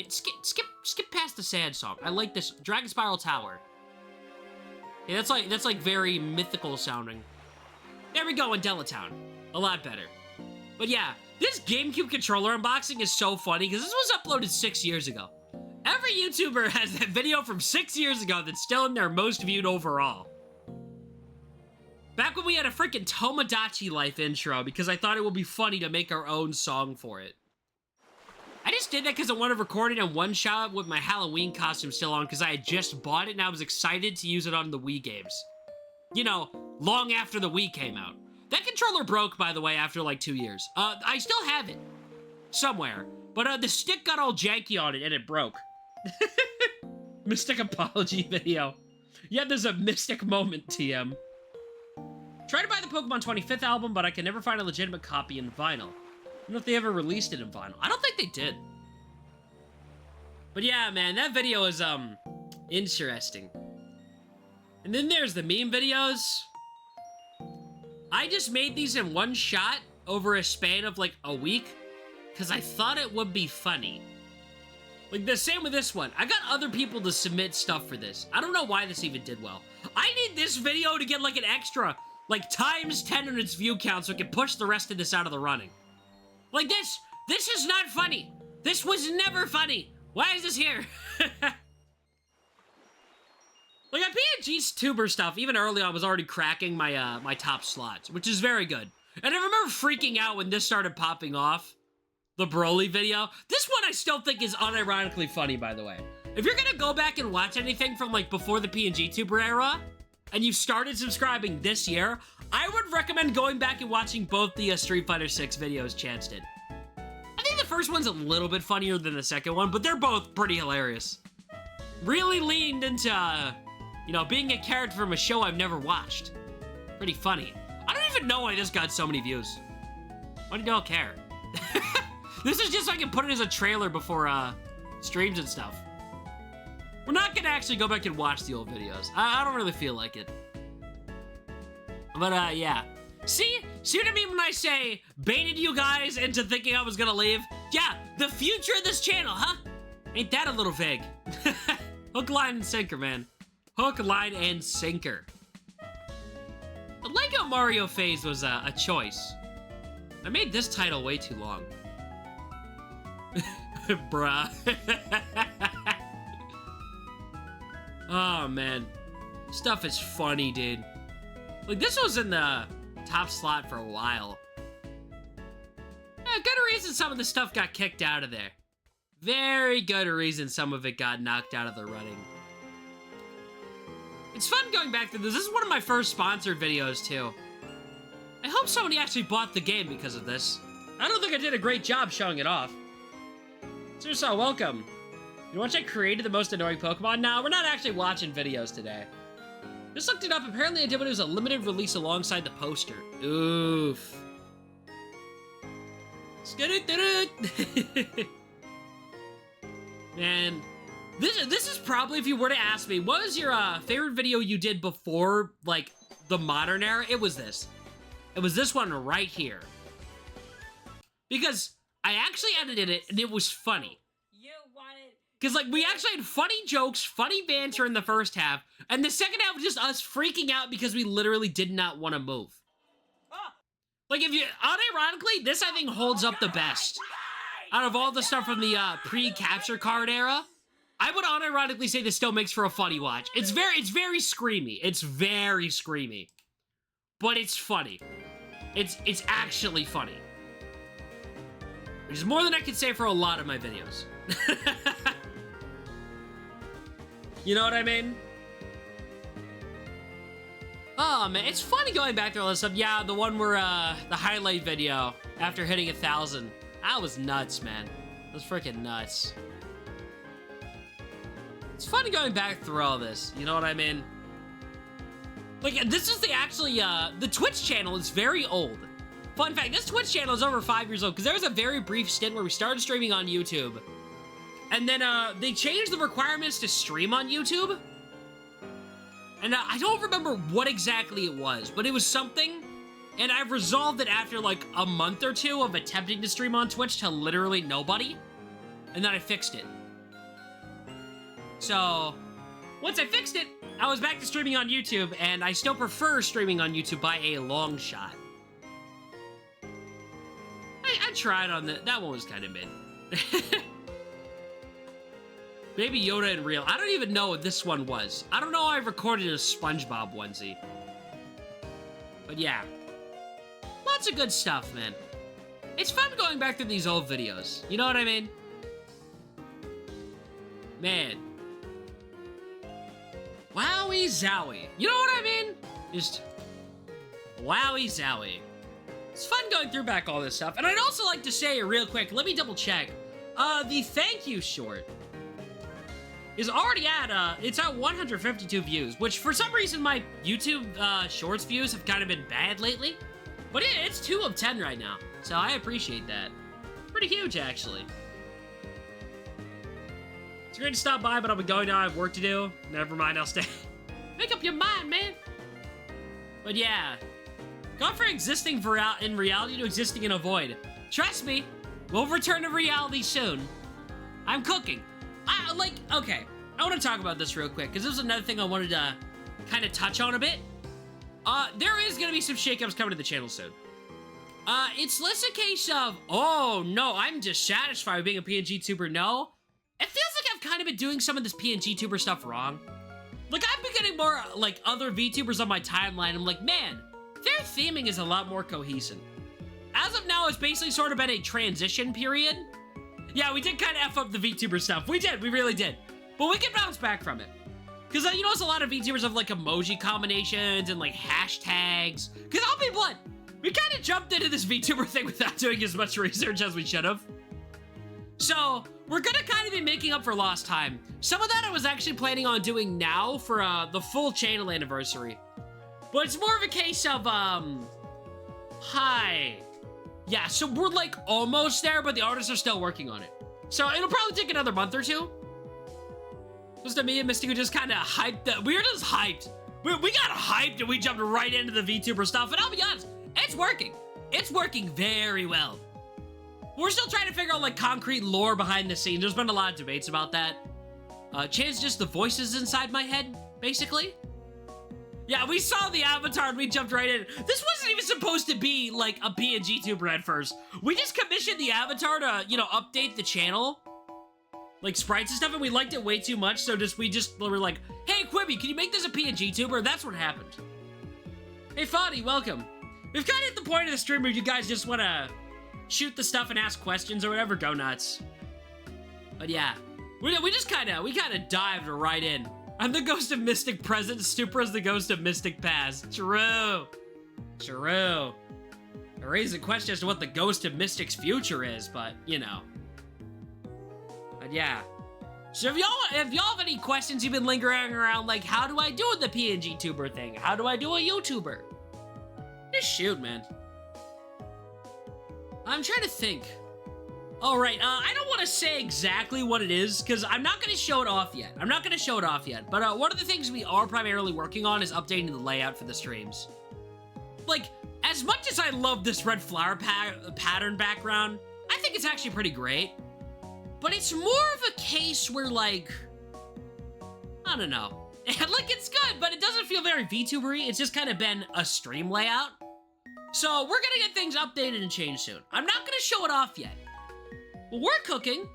Skip past the sad song. I like this. Dragon Spiral Tower. Yeah, that's like very mythical sounding. There we go in Delatown. A lot better. But yeah, this GameCube controller unboxing is so funny because this was uploaded 6 years ago. Every YouTuber has that video from 6 years ago that's still in their most viewed overall. Back when we had a freaking Tomodachi Life intro because I thought it would be funny to make our own song for it. I just did that because I wanted to record it in one shot with my Halloween costume still on because I had just bought it and I was excited to use it on the Wii games. You know, long after the Wii came out. That controller broke, by the way, after like 2 years. I still have it. Somewhere. But the stick got all janky on it and it broke. Mystic apology video. Yeah, there's a Mystic moment, TM. Tried to buy the Pokemon 25th album, but I can never find a legitimate copy in vinyl. I don't know if they ever released it in vinyl. I don't think they did. But yeah, man, that video is, interesting. And then there's the meme videos. I just made these in one shot over a span of, like, a week. Because I thought it would be funny. Like, the same with this one. I got other people to submit stuff for this. I don't know why this even did well. I need this video to get, like, an extra, like, times 10 on its view count so it can push the rest of this out of the running. Like this is not funny. This was never funny. Why is this here? Like, on PNG's tuber stuff, even early on, was already cracking my, my top slots, which is very good. And I remember freaking out when this started popping off. The Broly video. This one I still think is unironically funny, by the way. If you're gonna go back and watch anything from, like, before the PNG tuber era, and you've started subscribing this year, I would recommend going back and watching both the Street Fighter 6 videos Chance did. I think the first one's a little bit funnier than the second one, but they're both pretty hilarious. Really leaned into, you know, being a character from a show I've never watched. Pretty funny. don't even know why this got so many views. Why did y'all care? This is just so I can put it as a trailer before streams and stuff. We're not gonna actually go back and watch the old videos. I don't really feel like it. But yeah. See what I mean when I say baited you guys into thinking I was gonna leave? Yeah, the future of this channel, huh? Ain't that a little vague? Hook, line, and sinker, man. Hook, line, and sinker. The Lego Mario phase was a choice. I made this title way too long. Bruh. Oh, man. Stuff is funny, dude. Like, this was in the top slot for a while. Yeah, good reason some of the stuff got kicked out of there. Very good reason some of it got knocked out of the running. It's fun going back to this. This is one of my first sponsored videos, too. I hope somebody actually bought the game because of this. I don't think I did a great job showing it off. Sirsa, welcome. You watch I created the most annoying Pokemon? No, we're not actually watching videos today. Just looked it up. Apparently, I did when it was a limited release alongside the poster. Oof. Man, this is probably, if you were to ask me, what was your favorite video you did before, like, the modern era? It was this. It was this one right here. Because I actually edited it, and it was funny. Because, like, we actually had funny jokes, funny banter in the first half, and the second half was just us freaking out because we literally did not want to move. Like, if you, unironically, this, I think, holds up the best. Out of all the stuff from the pre-capture card era, I would unironically say this still makes for a funny watch. It's very screamy. It's very screamy. But it's funny. It's actually funny. Which is more than I can say for a lot of my videos. You know what I mean? Oh, man, it's funny going back through all this stuff. Yeah, the one where, the highlight video after hitting 1,000. That was nuts, man. That was freaking nuts. It's funny going back through all this. You know what I mean? Like, this is the actually, the Twitch channel is very old. Fun fact, this Twitch channel is over 5 years old, because there was a very brief stint where we started streaming on YouTube. And then, they changed the requirements to stream on YouTube. And I don't remember what exactly it was, but it was something. And I've resolved it after, like, a month or two of attempting to stream on Twitch to literally nobody. And then I fixed it. So, once I fixed it, I was back to streaming on YouTube, and I still prefer streaming on YouTube by a long shot. I tried on that one was kind of mid. Maybe Yoda and Real. I don't even know what this one was. I don't know I recorded a SpongeBob onesie. But yeah. Lots of good stuff, man. It's fun going back to these old videos. You know what I mean? Man. Wowie zowie. You know what I mean? Just wowie zowie. It's fun going through back all this stuff. And I'd also like to say real quick, let me double check. The thank you short is already at, it's at 152 views, which for some reason my YouTube shorts views have kind of been bad lately. But it's 2 of 10 right now, so I appreciate that. Pretty huge, actually. It's great to stop by, but I'll be going now. I have work to do. Never mind, I'll stay. Make up your mind, man. But yeah. Gone from existing in reality to existing in a void. Trust me, we'll return to reality soon. I'm cooking. Okay, I want to talk about this real quick, because this is another thing I wanted to kind of touch on a bit. There is going to be some shakeups coming to the channel soon. It's less a case of, oh, no, I'm dissatisfied with being a PNG tuber. No. It feels like I've kind of been doing some of this PNG tuber stuff wrong. Like, I've been getting more, like, other VTubers on my timeline. I'm like, man, their theming is a lot more cohesive. As of now, it's basically sort of been a transition period. Yeah, we did kind of F up the VTuber stuff. We did, we really did. But we can bounce back from it. Because you notice a lot of VTubers have, like, emoji combinations and, like, hashtags. Because I'll be blunt, we kind of jumped into this VTuber thing without doing as much research as we should have. So, we're gonna kind of be making up for lost time. Some of that I was actually planning on doing now for, the full channel anniversary. But it's more of a case of, Hi. Yeah, so we're like almost there, but the artists are still working on it. So it'll probably take another month or two. Just me and Mystic who just kind of hyped that. We were just hyped. We got hyped and we jumped right into the VTuber stuff. And I'll be honest, it's working. It's working very well. We're still trying to figure out like concrete lore behind the scenes. There's been a lot of debates about that. Change just the voices inside my head, basically. Yeah, we saw the avatar and we jumped right in. This wasn't even supposed to be like a PNG tuber at first. We just commissioned the avatar to, you know, update the channel. Like sprites and stuff, and we liked it way too much, so we were like, hey, Quibi, can you make this a PNG tuber? That's what happened. Hey, Howdy, welcome. We've kind of hit the point of the stream where you guys just want to shoot the stuff and ask questions or whatever, go nuts. But yeah, we kind of dived right in. I'm the ghost of Mystic Present, Stupor is the ghost of Mystic Past. True. True. I raise the question as to what the ghost of Mystic's future is, but, you know. But yeah. So if y'all have any questions you've been lingering around, like, how do I do the PNG tuber thing? How do I do a YouTuber? Just shoot, man. I'm trying to think. All right, I don't want to say exactly what it is, because I'm not going to show it off yet. But one of the things we are primarily working on is updating the layout for the streams. Like, as much as I love this red flower pattern background, I think it's actually pretty great. But it's more of a case where, like, I don't know. Like, it's good, but it doesn't feel very VTuber-y. It's just kind of been a stream layout. So, we're gonna get things updated and changed soon. I'm not gonna show it off yet. But we're cooking.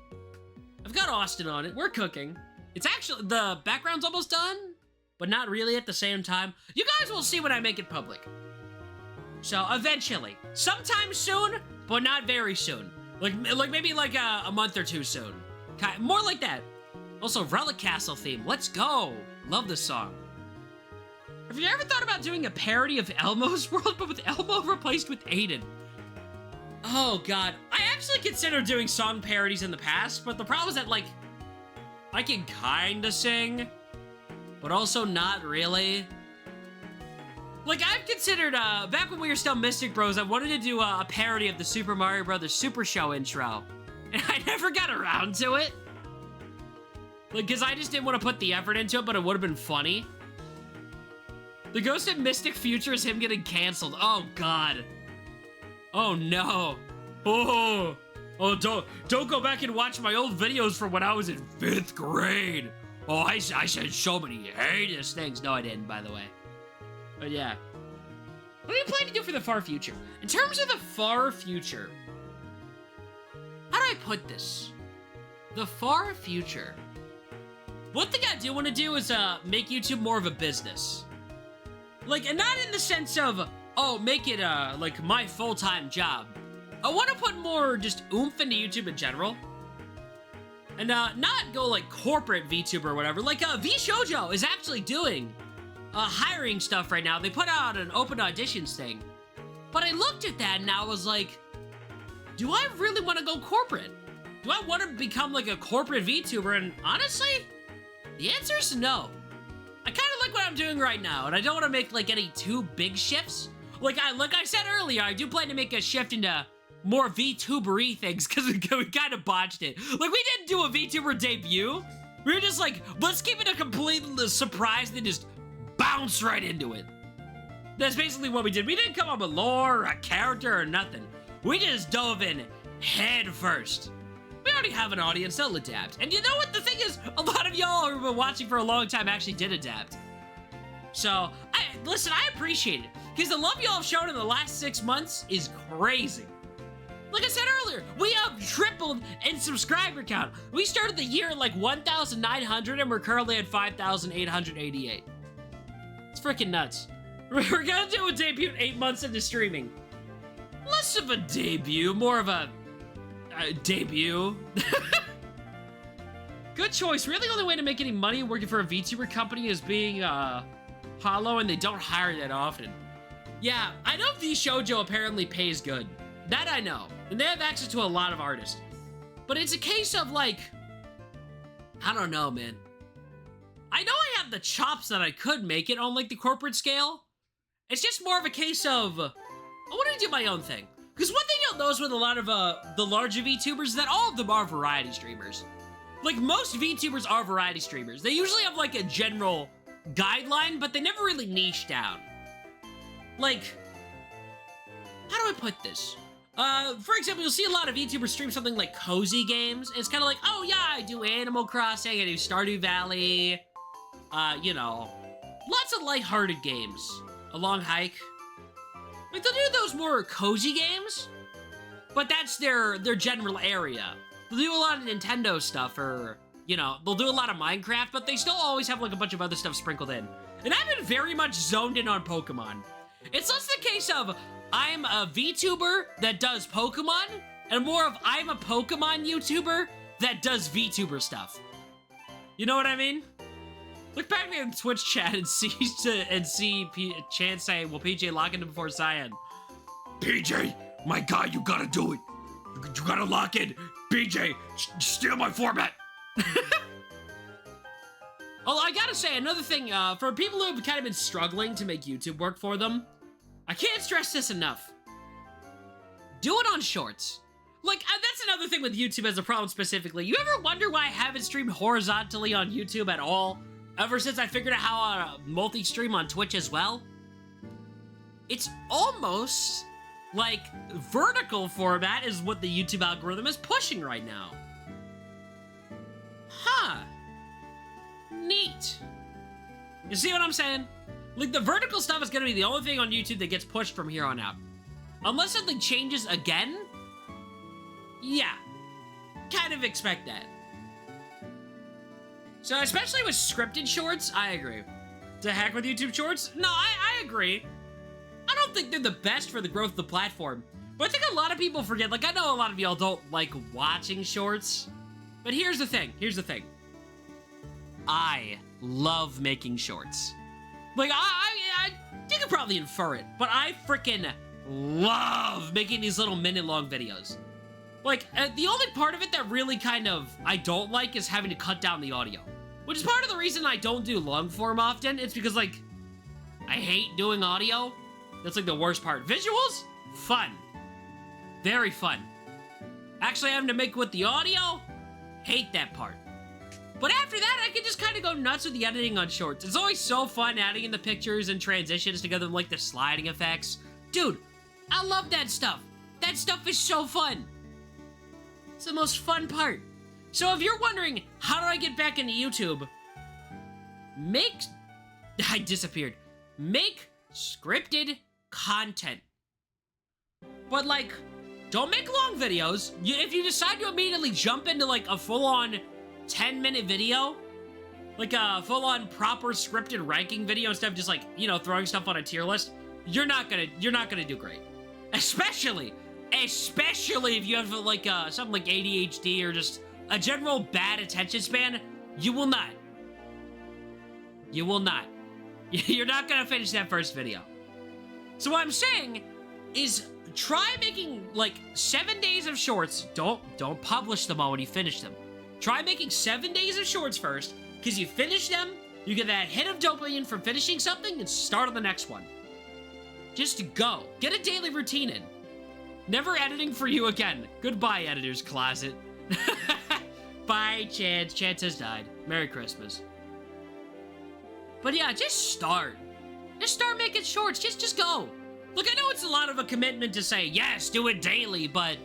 I've got Austin on it. We're cooking. It's actually, the background's almost done, but not really at the same time. You guys will see when I make it public. So, eventually. Sometime soon, but not very soon. Like maybe like a month or two soon. More like that. Also, Relic Castle theme. Let's go. Love this song. Have you ever thought about doing a parody of Elmo's World, but with Elmo replaced with Aidan? Oh, God. I actually considered doing song parodies in the past, but the problem is that, like, I can kinda sing, but also not really. Like, I've considered, back when we were still Mystic Bros, I wanted to do a parody of the Super Mario Bros. Super Show intro, and I never got around to it. Like, because I just didn't want to put the effort into it, but it would have been funny. The Ghost of Mystic Future is him getting canceled. Oh, God. Oh, no. Oh, don't go back and watch my old videos from when I was in 5th grade. Oh, I said so many heinous things. No, I didn't, by the way. But yeah. What do you plan to do for the far future? In terms of the far future, how do I put this? The far future. One thing I do want to do is make YouTube more of a business. Like, and not in the sense of, oh, make it like my full-time job. I want to put more just oomph into YouTube in general. And not go like corporate VTuber or whatever. Like VShojo is actually doing hiring stuff right now. They put out an open auditions thing. But I looked at that and I was like, do I really want to go corporate? Do I want to become like a corporate VTuber? And honestly, the answer is no. I kind of like what I'm doing right now, and I don't want to make like any too big shifts. Like I said earlier, I do plan to make a shift into more VTuber-y things because we kind of botched it. Like, we didn't do a VTuber debut. We were just like, let's keep it a complete surprise and just bounce right into it. That's basically what we did. We didn't come up with lore or a character or nothing. We just dove in head first. We already have an audience, they'll adapt. And you know what the thing is? A lot of y'all who've been watching for a long time actually did adapt. So, listen, I appreciate it. Because the love y'all have shown in the last 6 months is crazy. Like I said earlier, we have tripled in subscriber count. We started the year at like 1,900 and we're currently at 5,888. It's freaking nuts. We're gonna do a debut 8 months into streaming. Less of a debut, more of a debut. Good choice. Really, the only way to make any money working for a VTuber company is being hollow, and they don't hire that often. Yeah, I know VShojo apparently pays good. That I know. And they have access to a lot of artists. But it's a case of like, I don't know, man. I know I have the chops that I could make it on like the corporate scale. It's just more of a case of, I want to do my own thing. Because one thing you'll notice with a lot of the larger VTubers is that all of them are variety streamers. Like, most VTubers are variety streamers. They usually have, like, a general guideline, but they never really niche down. Like, how do I put this? For example, you'll see a lot of VTubers stream something like cozy games. It's kind of like, oh yeah, I do Animal Crossing, I do Stardew Valley, you know, lots of lighthearted games. A Long Hike. Like, they'll do those more cozy games, but that's their general area. They'll do a lot of Nintendo stuff, or, you know, they'll do a lot of Minecraft, but they still always have, like, a bunch of other stuff sprinkled in. And I've been very much zoned in on Pokemon. It's less the case of, I'm a VTuber that does Pokemon, and more of, I'm a Pokemon YouTuber that does VTuber stuff. You know what I mean? Look back in the Twitch chat and see Chan say, well, PJ, lock in before Cyan. PJ, my guy, you gotta do it. You gotta lock in. PJ, steal my format. Oh, I gotta say, another thing, for people who have kind of been struggling to make YouTube work for them, I can't stress this enough. Do it on shorts. Like, that's another thing with YouTube as a problem specifically. You ever wonder why I haven't streamed horizontally on YouTube at all? Ever since I figured out how to multi-stream on Twitch as well? It's almost like vertical format is what the YouTube algorithm is pushing right now. Huh. Neat. You see what I'm saying? Like, the vertical stuff is gonna be the only thing on YouTube that gets pushed from here on out. Unless something changes again, yeah, kind of expect that. So, especially with scripted shorts, I agree. To heck with YouTube shorts? No, I agree. I don't think they're the best for the growth of the platform. But I think a lot of people forget, like, I know a lot of y'all don't like watching shorts. But here's the thing, I love making shorts. Like, you could probably infer it, but I freaking love making these little minute-long videos. Like, the only part of it that really kind of I don't like is having to cut down the audio. Which is part of the reason I don't do long-form often. It's because, like, I hate doing audio. That's, like, the worst part. Visuals? Fun. Very fun. Actually having to make with the audio? Hate that part. But after that, I can just kind of go nuts with the editing on shorts. It's always so fun adding in the pictures and transitions together, like the sliding effects. Dude, I love that stuff. That stuff is so fun. It's the most fun part. So if you're wondering, how do I get back into YouTube? I disappeared. Make scripted content. But, like, don't make long videos. If you decide to immediately jump into, like, a full-on 10-minute video, like a full-on proper scripted ranking video instead of just, like, you know, throwing stuff on a tier list, you're not gonna do great. Especially if you have, like, something like ADHD or just a general bad attention span, you will not. You will not. You're not gonna finish that first video. So what I'm saying is try making, like, 7 days of shorts. Don't publish them all when you finish them. Try making 7 days of shorts first, because you finish them, you get that hit of dopamine from finishing something, and start on the next one. Just go. Get a daily routine in. Never editing for you again. Goodbye, editor's closet. Bye, Chance. Chance has died. Merry Christmas. But yeah, just start. Just start making shorts. Just go. Look, I know it's a lot of a commitment to say, yes, do it daily, but,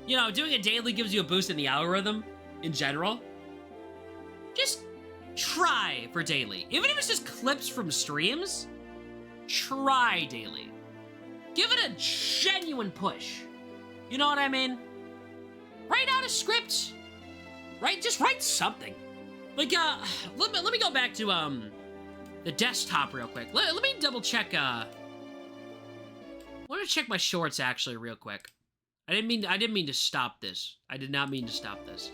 you know, doing it daily gives you a boost in the algorithm in general. Just try for daily. Even if it's just clips from streams, try daily. Give it a genuine push. You know what I mean? Write out a script. Just write something. Like, let me go back to, the desktop real quick. Let me double check, I want to check my shorts, actually, real quick. I didn't mean to stop this. I did not mean to stop this.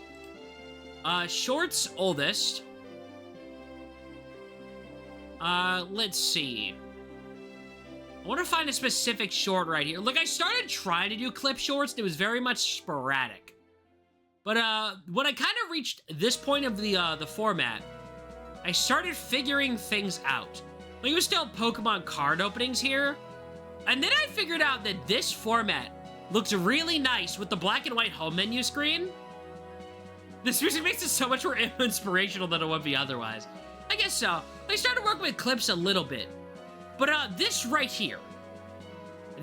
Shorts oldest. Let's see. I want to find a specific short right here. Look, I started trying to do clip shorts, and it was very much sporadic. But, when I kind of reached this point of the format, I started figuring things out. Like, it was still Pokemon card openings here, And then I figured out that this format looks really nice with the black and white home menu screen. This music makes it so much more inspirational than it would be otherwise. I guess so. I started working with clips a little bit. But this right here,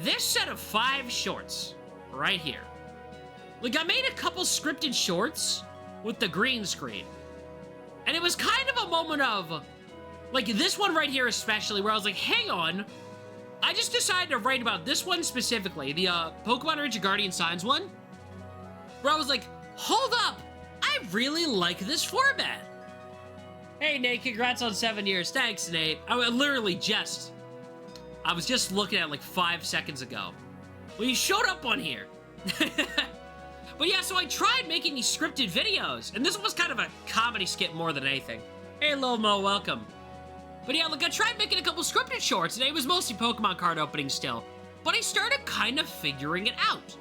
this set of 5 shorts right here. Like, I made a couple scripted shorts with the green screen. And it was kind of a moment of, like, this one right here especially, where I was like, hang on. I just decided to write about this one specifically, the Pokemon Ranger Guardian Signs one, where I was like, hold up, I really like this format. Hey, Nate, congrats on 7 years. Thanks, Nate. I was just looking at it like 5 seconds ago. Well, you showed up on here. But yeah, so I tried making these scripted videos, and this was kind of a comedy skit more than anything. Hey, Lil Mo, welcome. But yeah, look, I tried making a couple scripted shorts, and it was mostly Pokemon card openings still. But I started kind of figuring it out.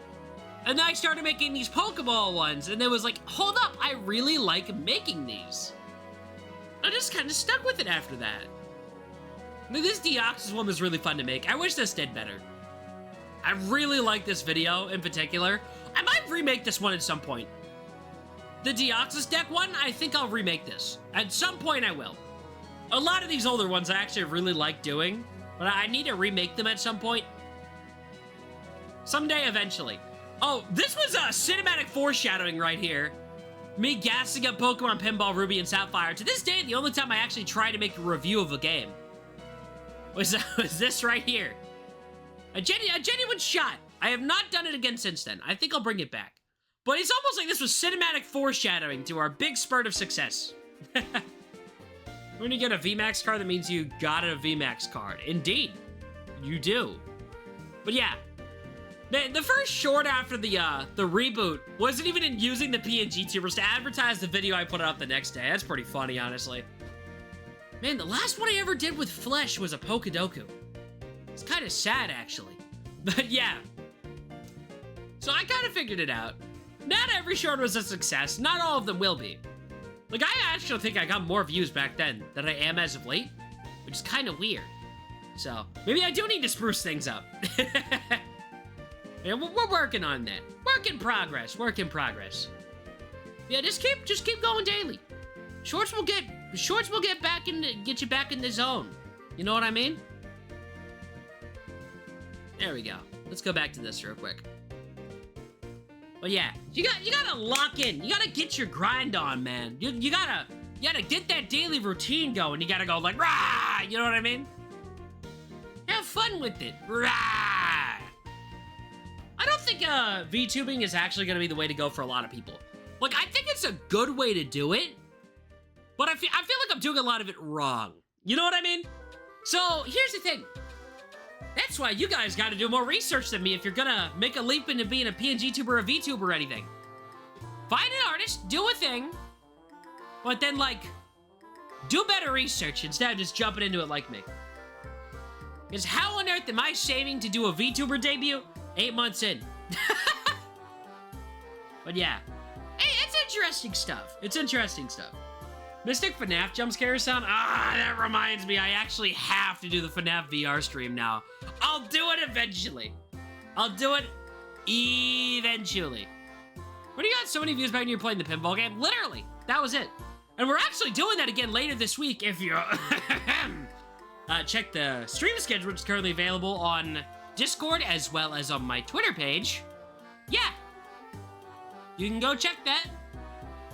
And then I started making these Pokeball ones, and it was like, hold up, I really like making these. I just kind of stuck with it after that. This Deoxys one was really fun to make. I wish this did better. I really like this video in particular. I might remake this one at some point. The Deoxys deck one, I think I'll remake this. At some point I will. A lot of these older ones I actually really like doing, but I need to remake them at some point. Someday, eventually. Oh, this was a cinematic foreshadowing right here. Me gassing up Pokemon Pinball Ruby and Sapphire. To this day, the only time I actually tried to make a review of a game was this right here. A genuine shot. I have not done it again since then. I think I'll bring it back. But it's almost like this was cinematic foreshadowing to our big spurt of success. When you get a VMAX card, that means you got a VMAX card. Indeed, you do. But yeah, the first short after the reboot wasn't even in using the PNG tubers to advertise the video I put out the next day. That's pretty funny, honestly. Man, the last one I ever did with Flesh was a Pokedoku. It's kind of sad, actually. But yeah. So I kind of figured it out. Not every short was a success. Not all of them will be. Like, I actually think I got more views back then than I am as of late, which is kind of weird. So, maybe I do need to spruce things up. Yeah, we're working on that. Work in progress, work in progress. Yeah, just keep going daily. Shorts will get you back in the zone. You know what I mean? There we go. Let's go back to this real quick. But yeah, you gotta lock in. You gotta get your grind on, man. You gotta get that daily routine going. You gotta go like, rah! You know what I mean? Have fun with it. Rah! I don't think VTubing is actually gonna be the way to go for a lot of people. Like, I think it's a good way to do it, but I feel like I'm doing a lot of it wrong. You know what I mean? So, here's the thing. That's why you guys gotta do more research than me if you're gonna make a leap into being a PNG tuber or a VTuber or anything. Find an artist, do a thing, but then, like, do better research instead of just jumping into it like me. Because how on earth am I saving to do a VTuber debut 8 months in? But yeah. Hey, it's interesting stuff. It's interesting stuff. Mystic FNAF jump scare sound? Ah, that reminds me, I actually have to do the FNAF VR stream now. I'll do it eventually. I'll do it eventually. When you got so many views back when you're playing the pinball game, literally, that was it. And we're actually doing that again later this week if you check the stream schedule, which is currently available on Discord as well as on my Twitter page. Yeah. You can go check that.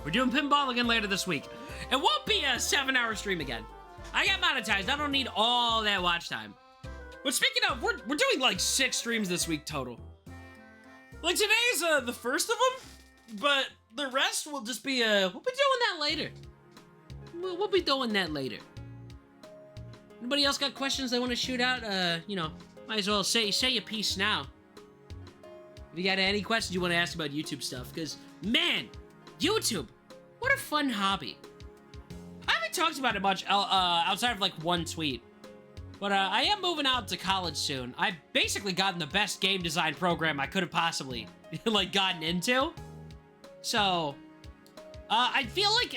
We're doing pinball again later this week. It won't be a 7-hour stream again. I got monetized. I don't need all that watch time. But speaking of, we're doing like 6 streams this week total. Like today's the first of them, but the rest will just be we'll be doing that later. We'll be doing that later. Anybody else got questions they want to shoot out? You know, might as well say your piece now. If you got any questions you want to ask about YouTube stuff, because man, YouTube, what a fun hobby. I haven't talked about it much outside of like one tweet. But I am moving out to college soon. I've basically gotten the best game design program I could have possibly like gotten into. So I feel like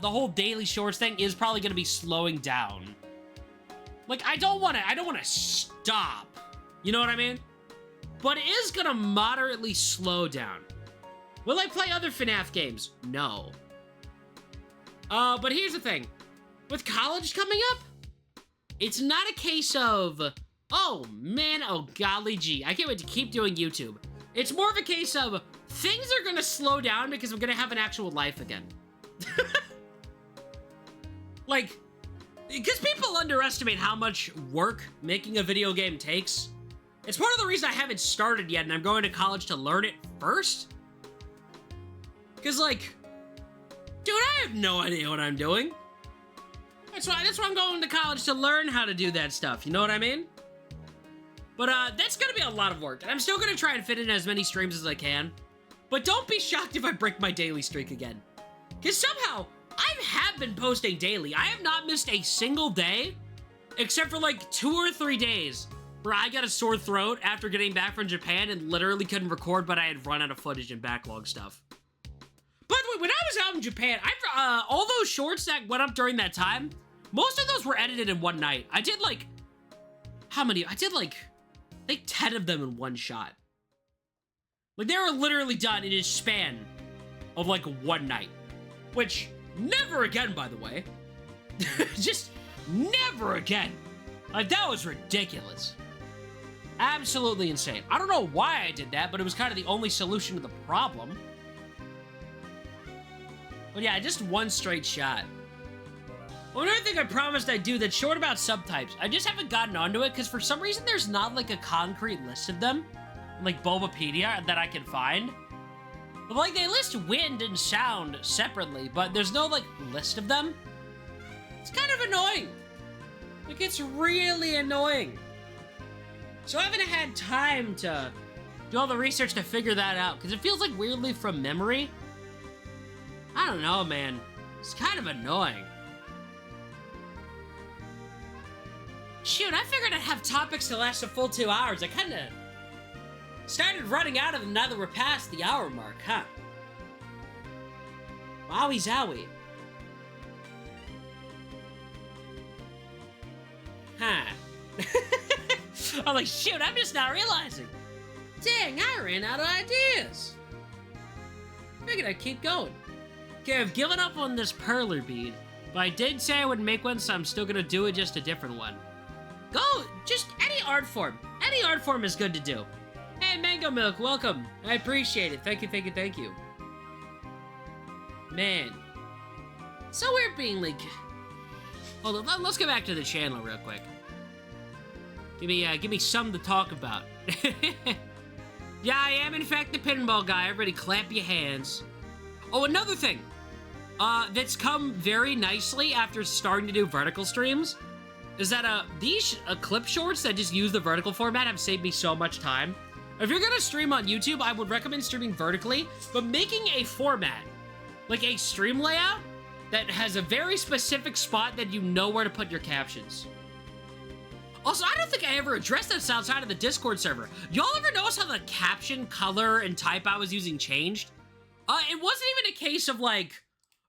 the whole daily shorts thing is probably gonna be slowing down. Like I don't wanna stop You know what I mean? But it is gonna moderately slow down. Will I play other FNAF games? No. But here's the thing. With college coming up, it's not a case of, oh man, oh golly gee, I can't wait to keep doing YouTube. It's more of a case of, things are gonna slow down because I'm gonna have an actual life again. Like, because people underestimate how much work making a video game takes. It's part of the reason I haven't started yet and I'm going to college to learn it first. Because, like, dude, I have no idea what I'm doing. That's why I'm going to college to learn how to do that stuff, you know what I mean? But, that's gonna be a lot of work, and I'm still gonna try and fit in as many streams as I can. But don't be shocked if I break my daily streak again. Because somehow, I have been posting daily. I have not missed a single day, except for like 2 or 3 days, where I got a sore throat after getting back from Japan and literally couldn't record, but I had run out of footage and backlog stuff. By the way, when I was out in Japan, all those shorts that went up during that time, most of those were edited in one night. I did like, how many? I did like, I think 10 of them in one shot. Like, they were literally done in a span of like one night. Which, never again, by the way. Just never again. Like, that was ridiculous. Absolutely insane. I don't know why I did that, but it was kind of the only solution to the problem. But yeah, just one straight shot. Well, another thing I promised I'd do that's short about subtypes. I just haven't gotten onto it, because for some reason there's not, like, a concrete list of them. Like, Bulbapedia that I can find. But, like, they list wind and sound separately, but there's no, like, list of them. It's kind of annoying. Like, it's really annoying. So I haven't had time to do all the research to figure that out, because it feels like weirdly from memory. I don't know, man. It's kind of annoying. Shoot, I figured I'd have topics to last a full 2 hours. I kind of started running out of them now that we're past the hour mark, huh? Wowie zowie. Huh. I'm like, shoot, I'm just not realizing. Dang, I ran out of ideas. Figured I'd keep going. Okay, I've given up on this perler bead, but I did say I would make one, so I'm still gonna do it, just a different one. Go, just any art form. Any art form is good to do. Hey, Mango Milk, welcome. I appreciate it. Thank you, thank you, thank you. Man. So weird being like... Hold on, let's go back to the channel real quick. Give me something to talk about. Yeah, I am in fact the pinball guy. Everybody clap your hands. Oh, another thing. That's come very nicely after starting to do vertical streams is that, these clip shorts that just use the vertical format have saved me so much time. If you're gonna stream on YouTube, I would recommend streaming vertically, but making a format, like a stream layout, that has a very specific spot that you know where to put your captions. Also, I don't think I ever addressed this outside of the Discord server. Y'all ever notice how the caption color and type I was using changed? It wasn't even a case of like,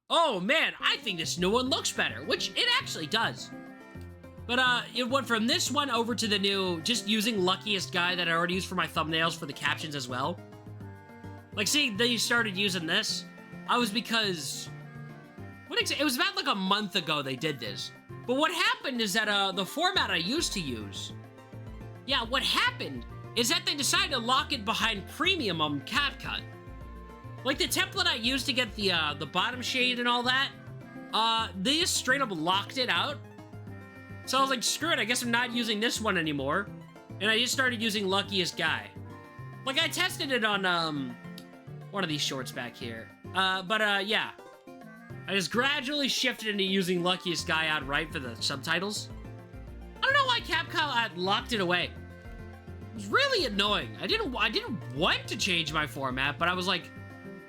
oh man, I think this new one looks better, which it actually does. But it went from this one over to the new, just using Luckiest Guy that I already used for my thumbnails for the captions as well. Like, see, they started using this. Because... it was about like a month ago they did this. But what happened is that the format I used to use... Yeah, what happened is that they decided to lock it behind premium on CapCut. Like the template I used to get the bottom shade and all that, they just straight up locked it out. So I was like, screw it, I guess I'm not using this one anymore. And I just started using Luckiest Guy. Like, I tested it on, one of these shorts back here. Yeah. I just gradually shifted into using Luckiest Guy outright for the subtitles. I don't know why CapCut locked it away. It was really annoying. I didn't want to change my format, but I was like,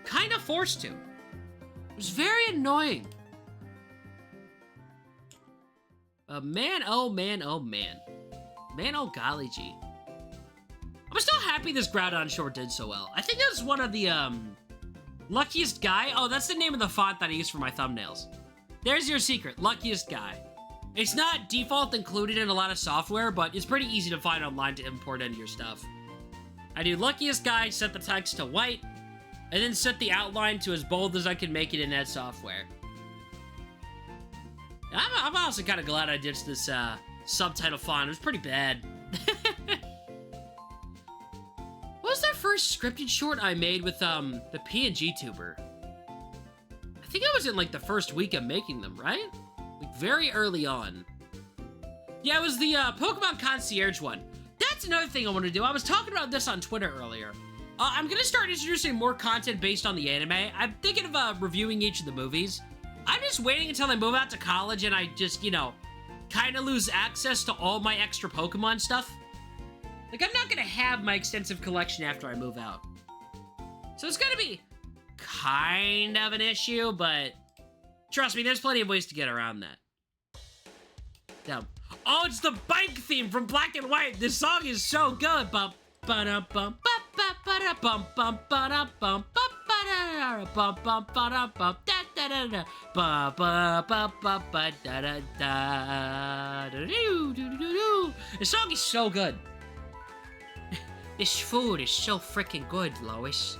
kind of forced to. It was very annoying. Man, oh man, oh man. Man, oh golly gee. I'm still happy this Groudon short did so well. I think that's one of the, Luckiest Guy? Oh, that's the name of the font that I use for my thumbnails. There's your secret, Luckiest Guy. It's not default included in a lot of software, but it's pretty easy to find online to import into your stuff. I do luckiest guy, set the text to white, and then set the outline to as bold as I can make it in that software. I'm also kind of glad I ditched this subtitle font. It was pretty bad. What was that first scripted short I made with the PNG tuber? I think I was in like the first week of making them, right? Like very early on. Yeah, it was the Pokemon Concierge one. That's another thing I want to do. I was talking about this on Twitter earlier. I'm gonna start introducing more content based on the anime. I'm thinking of reviewing each of the movies. I'm just waiting until I move out to college and I just, you know, kind of lose access to all my extra Pokemon stuff. Like, I'm not gonna have my extensive collection after I move out. So it's gonna be kind of an issue, but trust me, there's plenty of ways to get around that. Damn. Oh, it's the bike theme from Black and White. This song is so good. Bum ba bum ba ba bum bum ba bum ba bum bum ba bum da da da da ba ba ba ba ba da da da do do do do. The song is so good. This food is so freaking good, Lois.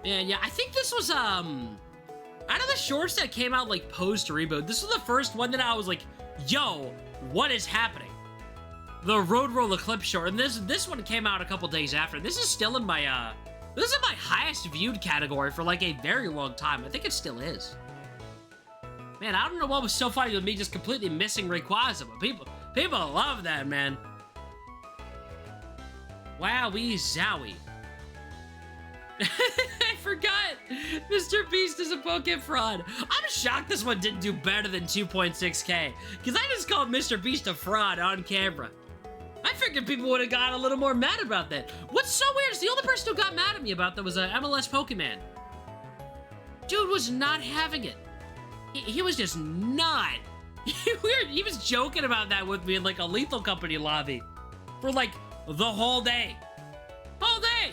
Man, yeah, I think this was out of the shorts that came out like post reboot, this was the first one that I was like, yo, what is happening? The Road Roller clip short, and this one came out a couple days after. This is still in my this is my highest viewed category for like a very long time. I think it still is. Man, I don't know what was so funny with me just completely missing Rayquaza, but people love that, man. Wowee zowie. I forgot! Mr. Beast is a Poke fraud. I'm shocked this one didn't do better than 2.6k, because I just called Mr. Beast a fraud on camera. I figured people would have gotten a little more mad about that. What's so weird is the only person who got mad at me about that was MLS Pokemon. Dude was not having it. He was just not. He was joking about that with me in like a Lethal Company lobby for like the whole day. Whole day!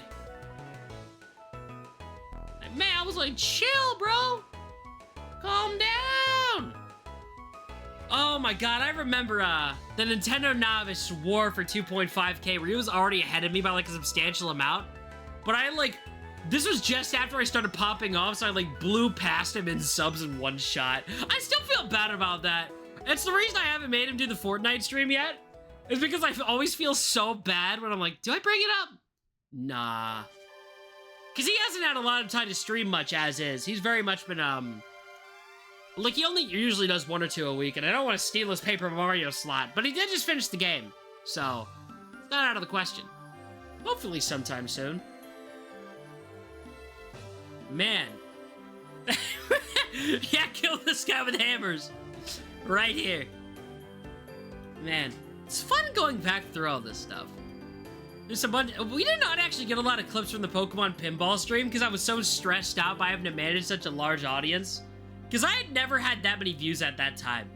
Man, I was like, chill, bro. Calm down. Oh my god, I remember the Nintendo Novice War for 2.5k where he was already ahead of me by like a substantial amount. But I like, this was just after I started popping off, so I like blew past him in subs in one shot. I still feel bad about that. It's the reason I haven't made him do the Fortnite stream yet. Is because I always feel so bad when I'm like, do I bring it up? Nah. Because he hasn't had a lot of time to stream much as is. He's very much been, like, he only usually does 1 or 2 a week, and I don't want to steal his Paper Mario slot, but he did just finish the game, so it's not out of the question. Hopefully sometime soon. Man. Yeah, kill this guy with hammers. Right here. Man, it's fun going back through all this stuff. There's a bunch. We did not actually get a lot of clips from the Pokemon pinball stream because I was so stressed out by having to manage such a large audience. Because I had never had that many views at that time.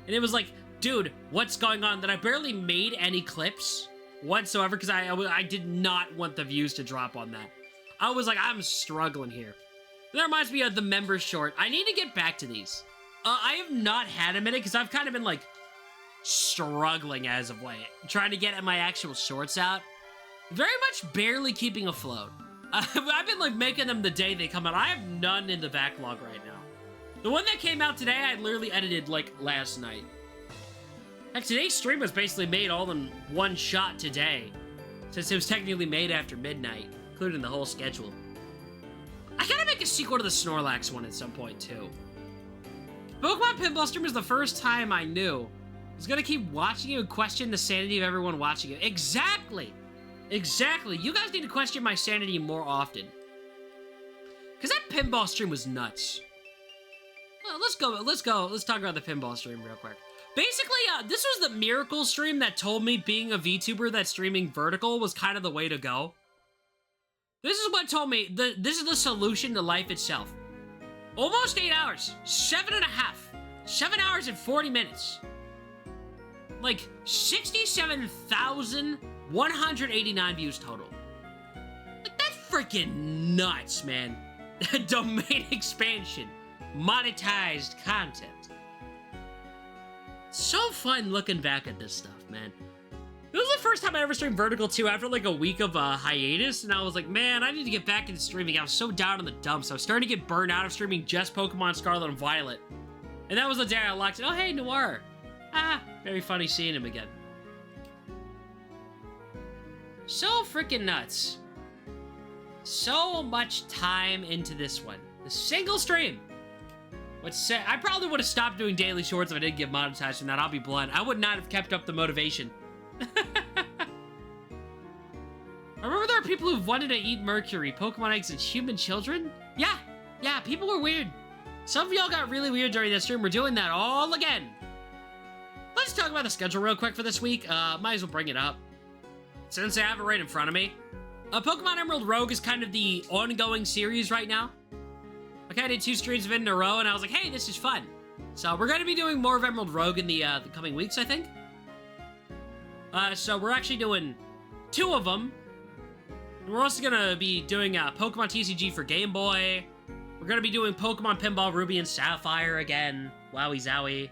And it was like, dude, what's going on? That I barely made any clips whatsoever because I did not want the views to drop on that. I was like, I'm struggling here. And that reminds me of the members short. I need to get back to these. I have not had a minute because I've kind of been like struggling as of late. Trying to get my actual shorts out. Very much barely keeping afloat. I've been like making them the day they come out. I have none in the backlog right now. The one that came out today, I literally edited like last night. Heck, today's stream was basically made all in one shot today, since it was technically made after midnight, including the whole schedule. I gotta make a sequel to the Snorlax one at some point too. Pokemon Pinball Stream was the first time I knew I was gonna keep watching it and question the sanity of everyone watching it. Exactly! Exactly. You guys need to question my sanity more often. Because that pinball stream was nuts. Well, let's go. Let's talk about the pinball stream real quick. Basically, this was the miracle stream that told me being a VTuber that's streaming vertical was kind of the way to go. This is what told me this is the solution to life itself. Almost 8 hours. 7.5. 7 hours and 40 minutes. Like, 67,189 views total. Like, that's freaking nuts, man. Domain expansion. monetized content. So fun looking back at this stuff, man. This was the first time I ever streamed Vertical 2 after like a week of hiatus, and I was like, man, I need to get back into streaming. I was so down in the dumps. I was starting to get burned out of streaming just Pokemon Scarlet and Violet. And that was the day I locked it. Oh, hey, Noir. Ah, very funny seeing him again. So freaking nuts. So much time into this one. The single stream. I probably would have stopped doing daily shorts if I didn't get monetized from that. I'll be blunt. I would not have kept up the motivation. I remember there are people who've wanted to eat mercury, Pokemon eggs, and human children? Yeah, people were weird. Some of y'all got really weird during that stream. We're doing that all again. Let's talk about the schedule real quick for this week. Might as well bring it up, since I have it right in front of me. Pokemon Emerald Rogue is kind of the ongoing series right now. I kind of did 2 streams of it in a row, and I was like, hey, this is fun. So we're going to be doing more of Emerald Rogue in the coming weeks, I think. So we're actually doing 2 of them. And we're also going to be doing Pokemon TCG for Game Boy. We're going to be doing Pokemon Pinball Ruby and Sapphire again. Wowie zowie.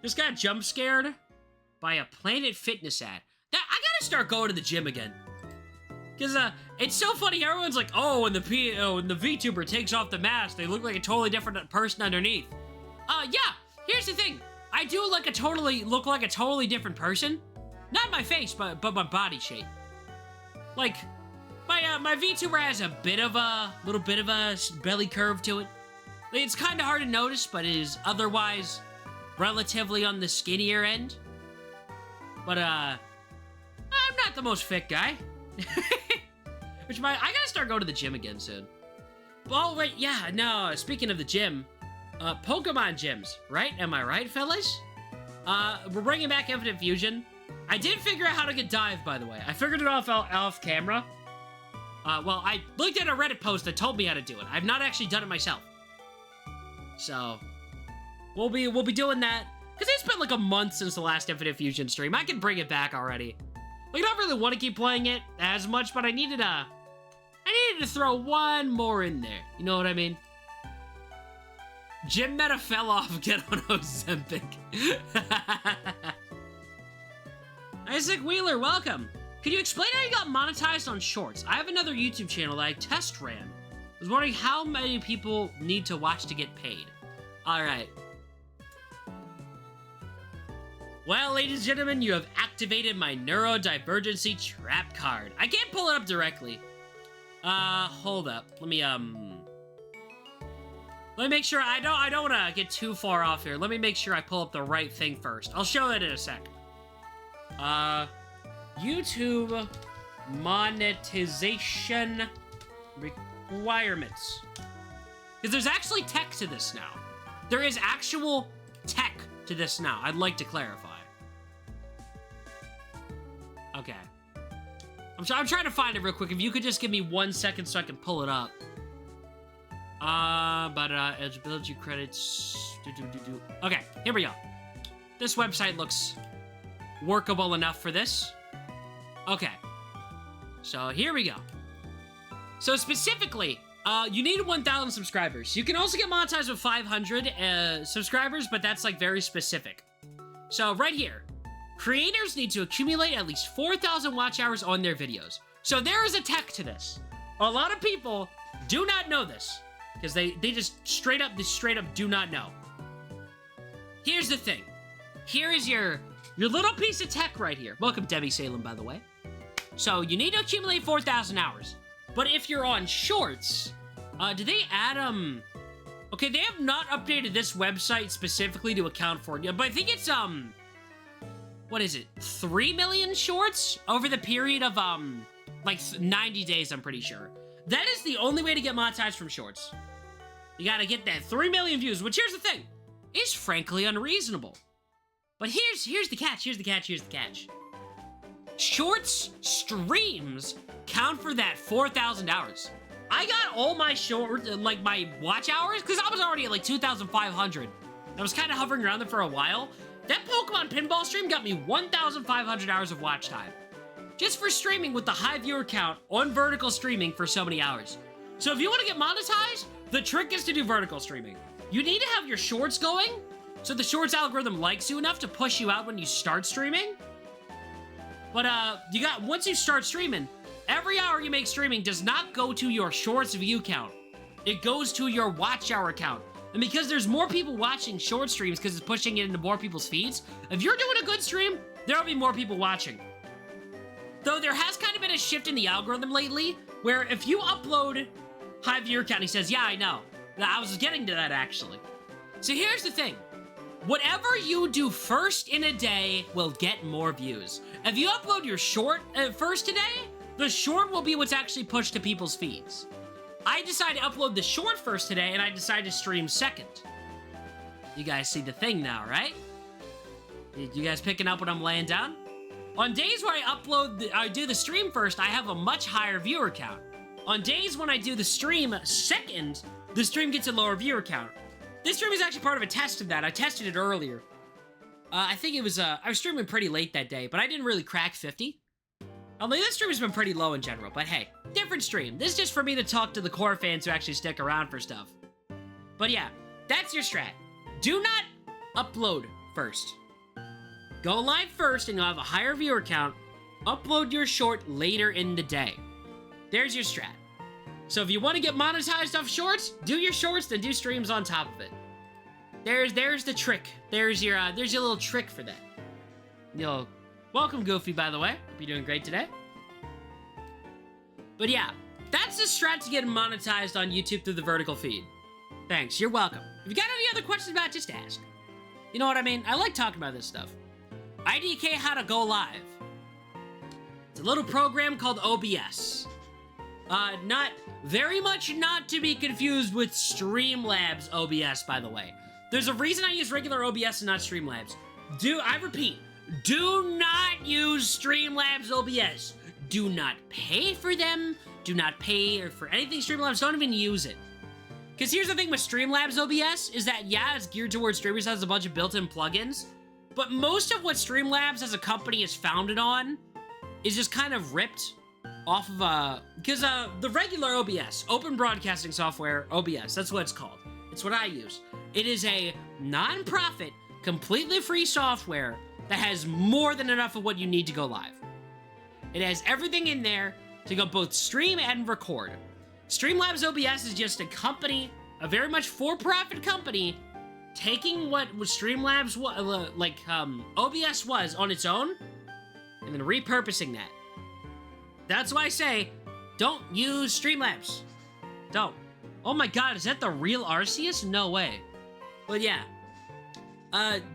Just got jump scared by a Planet Fitness ad. I gotta start going to the gym again. Because it's so funny. Everyone's like, oh, when the VTuber takes off the mask, they look like a totally different person underneath. Yeah, here's the thing. I do look like a totally different person. Not my face, but my body shape. Like, my VTuber has a little bit of a belly curve to it. It's kind of hard to notice, but it is otherwise relatively on the skinnier end. But, I'm not the most fit guy. I gotta start going to the gym again soon. Oh, wait, yeah, no, speaking of the gym, Pokemon gyms, right? Am I right, fellas? We're bringing back Infinite Fusion. I did figure out how to get dive, by the way. I figured it off camera. Well, I looked at a Reddit post that told me how to do it. I've not actually done it myself. So, we'll be doing that. Because it's been like a month since the last Infinite Fusion stream. I can bring it back already. Like, I don't really want to keep playing it as much, but I needed to throw one more in there. You know what I mean? Gym meta fell off, get on Ozempic. Isaac Wheeler, welcome. Could you explain how you got monetized on shorts? I have another YouTube channel that I test ran. I was wondering how many people need to watch to get paid. Alright. Well, ladies and gentlemen, you have activated my neurodivergency trap card. I can't pull it up directly. Hold up. Let me make sure. I don't want to get too far off here. Let me make sure I pull up the right thing first. I'll show that in a sec. YouTube monetization requirements. Because there's actually tech to this now. There is actual tech to this now. I'd like to clarify. Okay. I'm trying to find it real quick. If you could just give me 1 second so I can pull it up. Eligibility credits. Okay, here we go. This website looks workable enough for this. Okay. So here we go. So specifically, you need 1,000 subscribers. You can also get monetized with 500 subscribers, but that's like very specific. So right here, creators need to accumulate at least 4,000 watch hours on their videos. So there is a tech to this. A lot of people do not know this because they just straight up do not know. Here's the thing. Here is your little piece of tech right here. Welcome, Debbie Salem, by the way. So you need to accumulate 4,000 hours. But if you're on shorts, do they add, okay, they have not updated this website specifically to account for it yet, but I think it's, what is it, 3 million shorts over the period of, like 90 days, I'm pretty sure. That is the only way to get monetized from shorts. You gotta get that 3 million views, which here's the thing, is frankly unreasonable. But here's the catch, here's the catch. Shorts streams count for that 4,000 hours. I got all my like my watch hours, because I was already at like 2,500. I was kind of hovering around there for a while. That Pokemon Pinball stream got me 1,500 hours of watch time. Just for streaming with the high viewer count on vertical streaming for so many hours. So if you want to get monetized, the trick is to do vertical streaming. you need to have your shorts going, so the shorts algorithm likes you enough to push you out when you start streaming. But once you start streaming, every hour you make streaming does not go to your shorts view count. It goes to your watch hour count. And because there's more people watching short streams because it's pushing it into more people's feeds, if you're doing a good stream, there'll be more people watching. Though there has kind of been a shift in the algorithm lately, where if you upload high viewer count, he says, yeah, I know. I was getting to that, actually. So here's the thing. Whatever you do first in a day will get more views. If you upload your short first today, the short will be what's actually pushed to people's feeds. I decided to upload the short first today, and I decided to stream second. You guys see the thing now, right? You guys picking up what I'm laying down? On days where I do the stream first, I have a much higher viewer count. On days when I do the stream second, the stream gets a lower viewer count. This stream is actually part of a test of that. I tested it earlier. I think it was, I was streaming pretty late that day, but I didn't really crack 50. Although this stream has been pretty low in general, but hey, different stream. This is just for me to talk to the core fans who actually stick around for stuff. But yeah, that's your strat. Do not upload first. Go live first and you'll have a higher viewer count. Upload your short later in the day. There's your strat. So if you want to get monetized off shorts, do your shorts, then do streams on top of it. There's the trick. There's your little trick for that. Welcome, Goofy, by the way. Hope you're doing great today. But yeah, that's the strat to get monetized on YouTube through the vertical feed. Thanks, you're welcome. If you got any other questions about it, just ask. You know what I mean? I like talking about this stuff. IDK how to go live. It's a little program called OBS. Very much not to be confused with Streamlabs OBS, by the way. There's a reason I use regular OBS and not Streamlabs. I repeat, do not use Streamlabs OBS. Do not pay for them. Do not pay for anything Streamlabs. Don't even use it. Because here's the thing with Streamlabs OBS is that, yeah, it's geared towards streamers, has a bunch of built-in plugins, but most of what Streamlabs as a company is founded on is just kind of ripped off of, because the regular OBS, Open Broadcasting Software, OBS, that's what it's called. It's what I use. It is a non-profit, completely free software that has more than enough of what you need to go live. It has everything in there to go both stream and record. Streamlabs OBS is just a company, a very much for-profit company, taking what Streamlabs OBS was on its own, and then repurposing that. That's why I say, don't use Streamlabs. Don't. Oh my god, is that the real Arceus? No way. But yeah.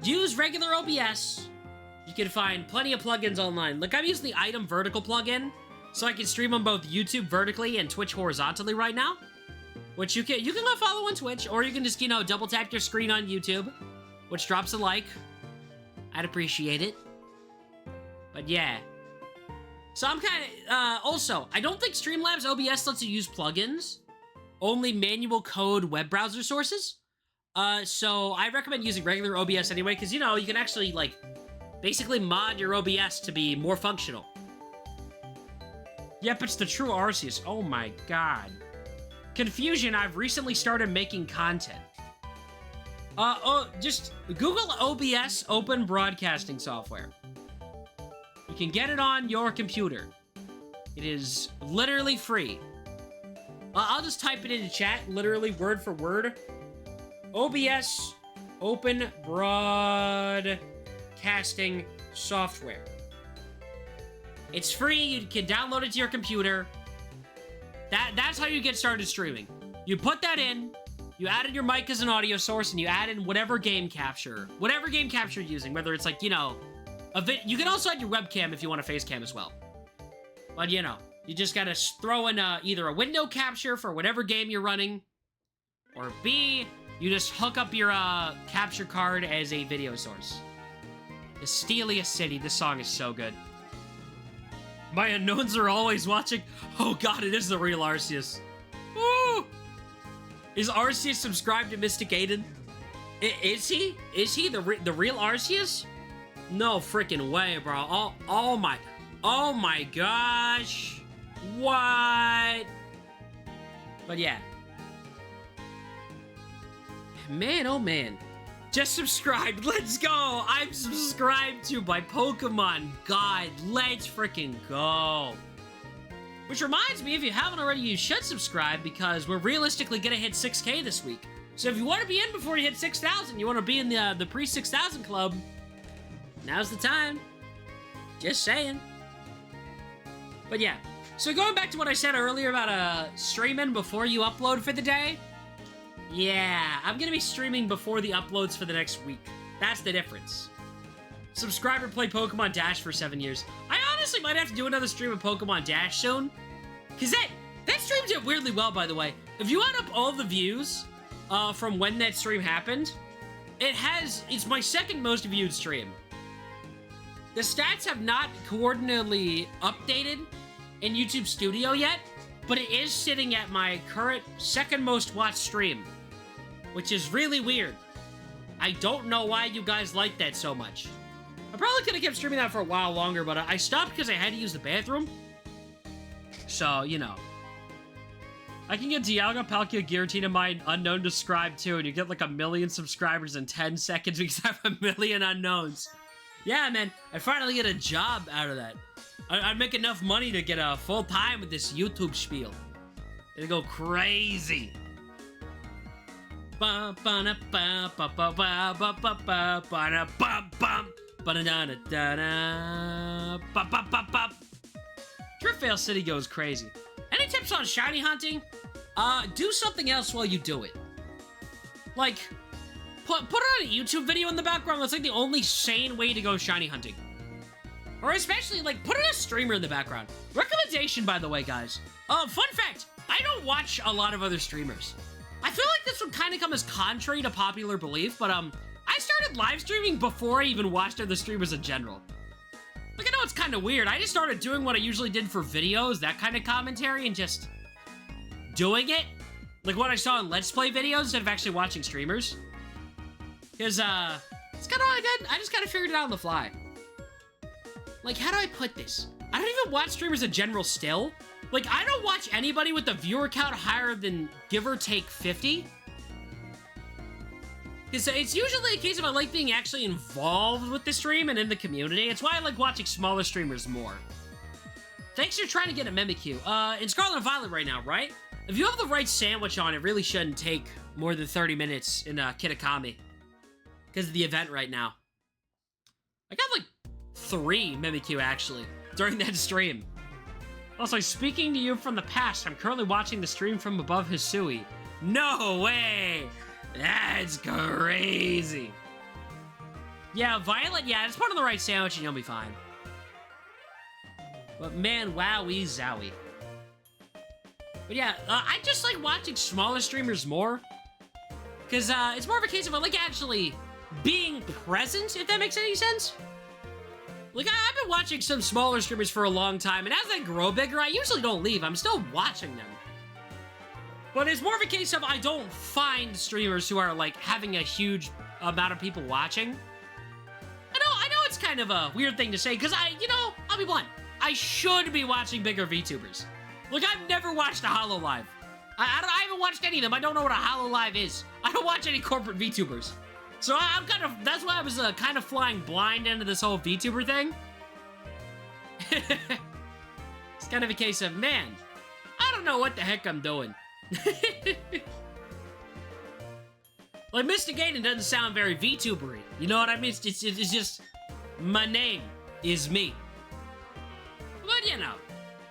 Use regular OBS. You can find plenty of plugins online. Look, I'm using the Item Vertical plugin, so I can stream on both YouTube vertically and Twitch horizontally right now. Which you can go follow on Twitch, or you can just, double tap your screen on YouTube, which drops a like. I'd appreciate it. But yeah. So I'm kind of, also, I don't think Streamlabs OBS lets you use plugins, only manual code web browser sources. So I recommend using regular OBS anyway, because, you can actually, basically mod your OBS to be more functional. Yep, it's the true Arceus. Oh my god. Confusion, I've recently started making content. Just Google OBS, Open Broadcasting Software. You can get it on your computer. It is literally free. I'll just type it into chat, literally word for word. OBS, Open Broadcasting Software. It's free, you can download it to your computer. That's how you get started streaming. You put that in, you add in your mic as an audio source, and you add in whatever game capture you're using, whether it's you can also add your webcam if you want a face cam as well. But you just gotta throw in either a window capture for whatever game you're running, or B, you just hook up your capture card as a video source. The Steeliest City, this song is so good. My unknowns are always watching. Oh god, it is the real Arceus. Woo! Is Arceus subscribed to Mystic Aidan? Is he? Is he the real Arceus? No freaking way, bro. Oh my gosh. What? But yeah. Man, oh man. Just subscribed. Let's go. I'm subscribed to by Pokemon God. Let's freaking go. Which reminds me, if you haven't already, you should subscribe because we're realistically gonna hit 6K this week. So if you want to be in before you hit 6,000, you want to be in the pre-6,000 club, now's the time. Just saying. But yeah, so going back to what I said earlier about streaming before you upload for the day. Yeah, I'm gonna be streaming before the uploads for the next week. That's the difference. Subscriber played Pokemon Dash for 7 years. I honestly might have to do another stream of Pokemon Dash soon. Cause that stream did weirdly well, by the way. If you add up all the views from when that stream happened, it's my second most viewed stream. The stats have not coordinately updated in YouTube Studio yet, but it is sitting at my current second most watched stream, which is really weird. I don't know why you guys like that so much. I probably could have kept streaming that for a while longer, but I stopped because I had to use the bathroom. So, you know. I can get Dialga, Palkia, Giratina, mine unknown described too, and you get like 1 million subscribers in 10 seconds because I have 1 million unknowns. Yeah, man, I finally get a job out of that. I'd make enough money to get a full-time with this YouTube spiel. It'll go crazy. Driftveil City goes crazy. Any tips on shiny hunting? Do something else while you do it. Like, put on a YouTube video in the background. That's like the only sane way to go shiny hunting. Or especially, like, put on a streamer in the background. Recommendation, by the way, guys. Fun fact, I don't watch a lot of other streamers. I feel like this would kind of come as contrary to popular belief, but, I started live streaming before I even watched other streamers in general. Like, I know it's kind of weird. I just started doing what I usually did for videos, that kind of commentary, and just doing it. Like what I saw in Let's Play videos instead of actually watching streamers. Because, it's kind of what I did. I just kind of figured it out on the fly. Like, how do I put this? I don't even watch streamers in general still. Like, I don't watch anybody with a viewer count higher than, give or take, 50. Because it's usually a case of I like being actually involved with the stream and in the community. It's why I like watching smaller streamers more. Thanks for trying to get a Mimikyu. In Scarlet and Violet right now, right? If you have the right sandwich on, it really shouldn't take more than 30 minutes in Kitakami. Because of the event right now. I got like 3 Mimikyu, actually, during that stream. Also, speaking to you from the past, I'm currently watching the stream from above Hisui. No way! That's crazy. Yeah, Violet, yeah, just put on the right sandwich and you'll be fine. But man, wowie zowie. But yeah, I just like watching smaller streamers more. Because it's more of a case of I like actually being present, if that makes any sense. Like, I've been watching some smaller streamers for a long time, and as they grow bigger, I usually don't leave. I'm still watching them. But it's more of a case of I don't find streamers who are, like, having a huge amount of people watching. I know it's kind of a weird thing to say, because I'll be blunt. I should be watching bigger VTubers. Look, I've never watched a Hololive. I haven't watched any of them. I don't know what a Hololive is. I don't watch any corporate VTubers. So I'm kind of, that's why I was kind of flying blind into this whole VTuber thing. It's kind of a case of, man, I don't know what the heck I'm doing. Like, Mr. Gaiden doesn't sound very VTubery. You know what I mean? It's just, my name is me. But, you know,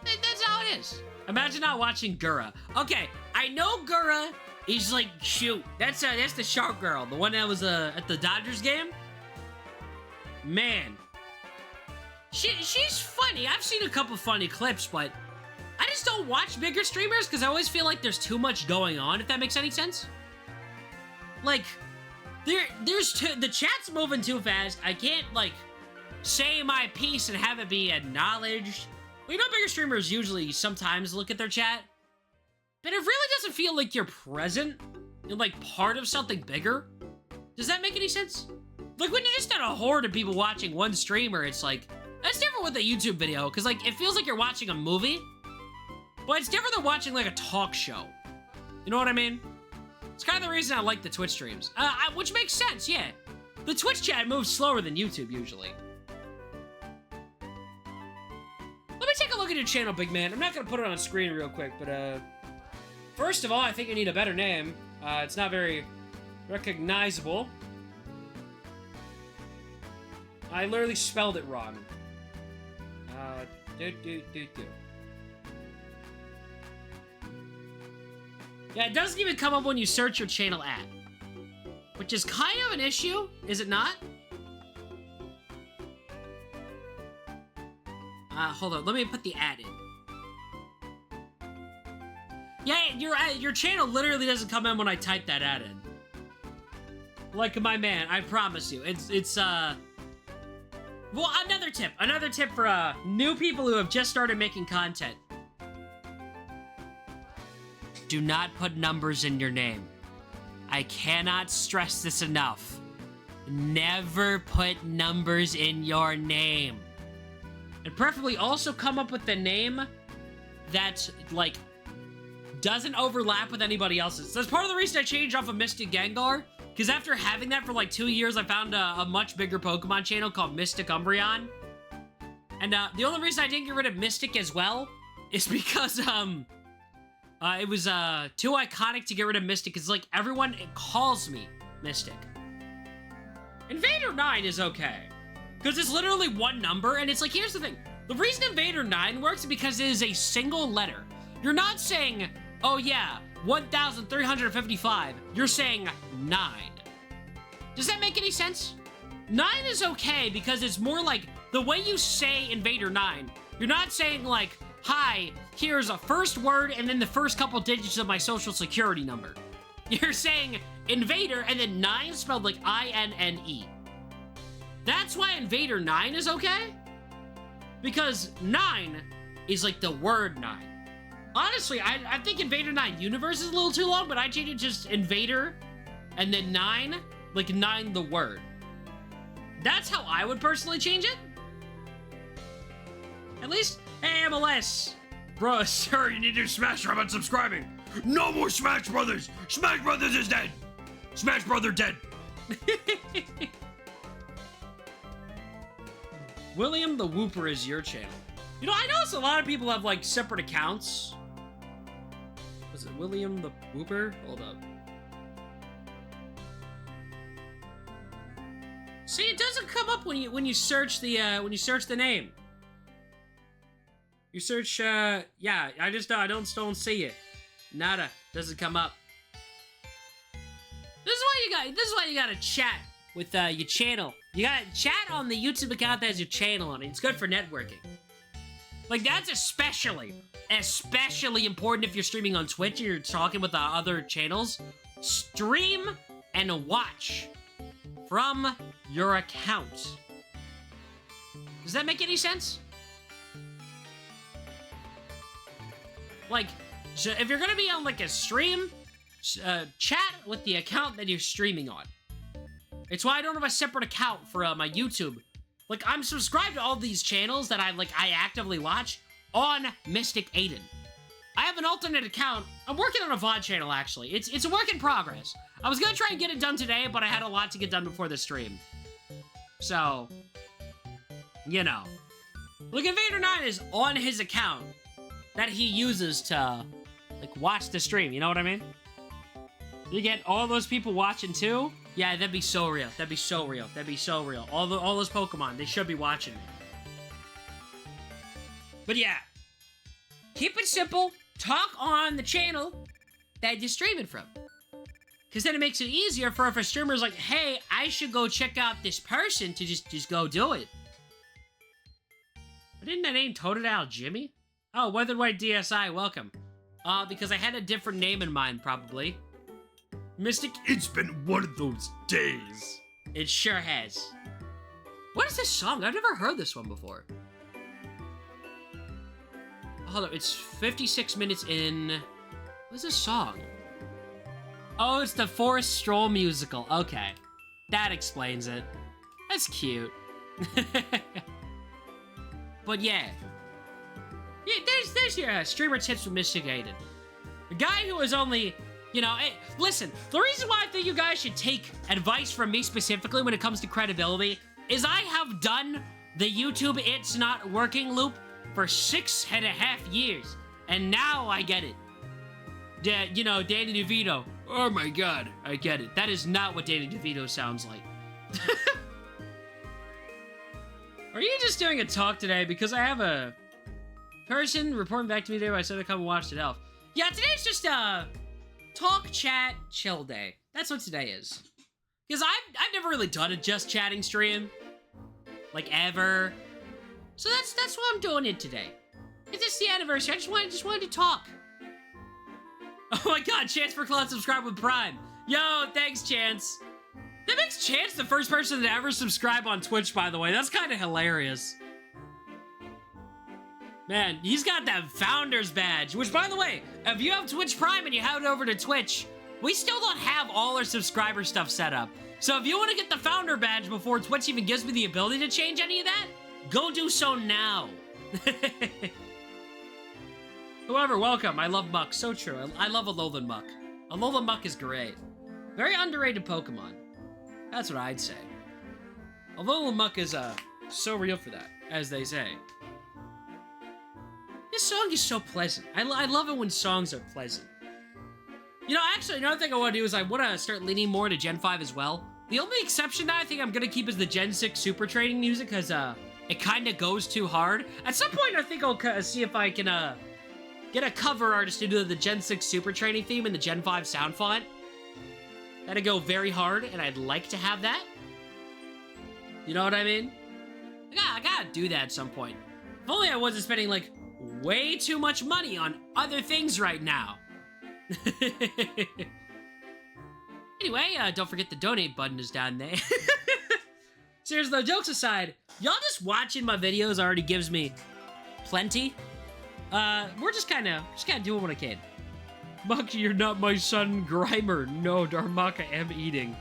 that's how it is. Imagine not watching Gura. Okay, I know Gura is like, shoot, that's the shark girl, the one that was at the Dodgers game. Man, she's funny. I've seen a couple funny clips, but I just don't watch bigger streamers because I always feel like there's too much going on, if that makes any sense. Like, the chat's moving too fast. I can't, like, say my piece and have it be acknowledged. Well, you know, bigger streamers usually sometimes look at their chat, but it really doesn't feel like you're present and, like, part of something bigger. Does that make any sense? Like, when you're just at a horde of people watching one streamer, it's like, that's different with a YouTube video, because, like, it feels like you're watching a movie, but it's different than watching, like, a talk show. You know what I mean? It's kind of the reason I like the Twitch streams. Which makes sense, yeah. The Twitch chat moves slower than YouTube usually. Let me take a look at your channel, big man. I'm not gonna put it on screen real quick, but first of all, I think you need a better name. It's not very recognizable. I literally spelled it wrong. Yeah, it doesn't even come up when you search your channel ad. Which is kind of an issue, is it not? Hold on, let me put the ad in. Yeah, your channel literally doesn't come in when I type that ad in. Like my man, I promise you. It's well, another tip for new people who have just started making content. Do not put numbers in your name. I cannot stress this enough. Never put numbers in your name. And preferably also come up with a name that, like, doesn't overlap with anybody else's. That's part of the reason I changed off of Mystic Gengar, because after having that for like 2 years, I found a much bigger Pokemon channel called Mystic Umbreon. And the only reason I didn't get rid of Mystic as well is because, it was too iconic to get rid of Mystic, because like everyone calls me Mystic. Invader 9 is okay, because it's literally one number, and it's like, here's the thing. The reason Invader 9 works is because it is a single letter. You're not saying, oh yeah, 1,355. You're saying 9. Does that make any sense? 9 is okay, because it's more like, the way you say Invader 9, you're not saying like, hi, here's a first word and then the first couple digits of my social security number. You're saying Invader and then 9 spelled like I-N-N-E. That's why Invader 9 is okay. Because 9 is like the word 9. Honestly, I think Invader 9 Universe is a little too long, but I changed it just Invader and then 9, like 9 the word. That's how I would personally change it. At least, hey, MLS. Bro, sir, you need to smash I'm unsubscribing. No more Smash Brothers. Smash Brothers is dead. Smash Brother dead. William the Whooper is your channel. You know, I notice a lot of people have, like, separate accounts. Was it William the Whooper? Hold up. See, it doesn't come up when you search the name. You search, yeah, I don't see it. Nada. Doesn't come up. This is why you gotta chat with, your channel. You gotta chat on the YouTube account that has your channel on it. It's good for networking. Like, that's especially important if you're streaming on Twitch and you're talking with the other channels. Stream and watch from your account. Does that make any sense? Like, so if you're gonna be on, like, a stream, chat with the account that you're streaming on. It's why I don't have a separate account for my YouTube. Like, I'm subscribed to all these channels that I actively watch on Mystic Aidan. I have an alternate account. I'm working on a VOD channel, actually. It's a work in progress. I was gonna try and get it done today, but I had a lot to get done before the stream. So, you know. Look, Invader 9 is on his account that he uses to, like, watch the stream. You know what I mean? You get all those people watching, too? Yeah, that'd be so real. That'd be so real. That'd be so real. All those Pokemon, they should be watching me. But yeah. Keep it simple. Talk on the channel that you're streaming from. Because then it makes it easier for if a streamer's like, hey, I should go check out this person to just go do it. But didn't I name Totodile Jimmy? Oh, Weathered White DSI, welcome. Because I had a different name in mind, probably. Mystic, it's been one of those days. It sure has. What is this song? I've never heard this one before. Hold on, it's 56 minutes in. What's this song? Oh, it's the Forest Stroll musical. Okay. That explains it. That's cute. But yeah. Yeah, there's your streamer tips with Mystic Aidan. A guy who is only, You know, listen, the reason why I think you guys should take advice from me specifically when it comes to credibility is I have done the YouTube It's Not Working loop for 6.5 years, and now I get it. You know, Danny DeVito. Oh my god, I get it. That is not what Danny DeVito sounds like. Are you just doing a talk today? Because I have a person reporting back to me today where I said to come and watch it elf. Yeah, today's just a talk, chat, chill day. That's what today is. Because I've never really done a just chatting stream. Like, ever. So that's why I'm doing it today. It's just the anniversary. I just wanted to talk. Oh my god, Chance for Cloud subscribe with Prime. Yo, thanks, Chance. That makes Chance the first person to ever subscribe on Twitch, by the way. That's kind of hilarious. Man, he's got that Founders badge, which, by the way, if you have Twitch Prime and you head over to Twitch, we still don't have all our subscriber stuff set up. So if you want to get the Founder badge before Twitch even gives me the ability to change any of that, go do so now. Whoever, welcome. I love Muck. So true. I love Alolan Muck. Alolan Muck is great. Very underrated Pokemon. That's what I'd say. Alolan Muck is, so real for that, as they say. This song is so pleasant. I love it when songs are pleasant. You know, actually, another thing I want to do is I want to start leaning more into Gen 5 as well. The only exception that I think I'm going to keep is the Gen 6 Super Training music, because, it kind of goes too hard. At some point, I think I'll see if I can, get a cover artist to do the Gen 6 Super Training theme in the Gen 5 sound font. That'd go very hard, and I'd like to have that. You know what I mean? I gotta do that at some point. If only I wasn't spending, like, way too much money on other things right now. Anyway, don't forget the donate button is down there. Seriously though, jokes aside, y'all just watching my videos already gives me plenty. We're just kind of doing what I can. Muck, you're not my son, Grimer. No, Darmaka, I am eating.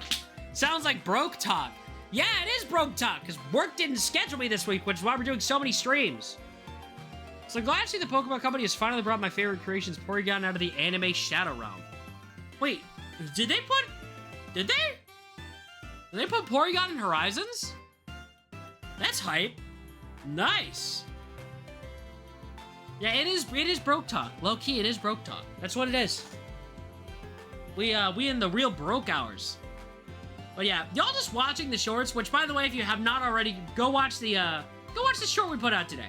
Sounds like broke talk. Yeah, it is broke talk, because work didn't schedule me this week, which is why we're doing so many streams. So glad to see the Pokemon Company has finally brought my favorite creations, Porygon, out of the anime Shadow Realm. Wait, did they put Porygon in Horizons? That's hype. Nice. Yeah, it is broke talk. Low key, it is broke talk. That's what it is. We in the real broke hours. But yeah, y'all just watching the shorts, which by the way, if you have not already, go watch the short we put out today.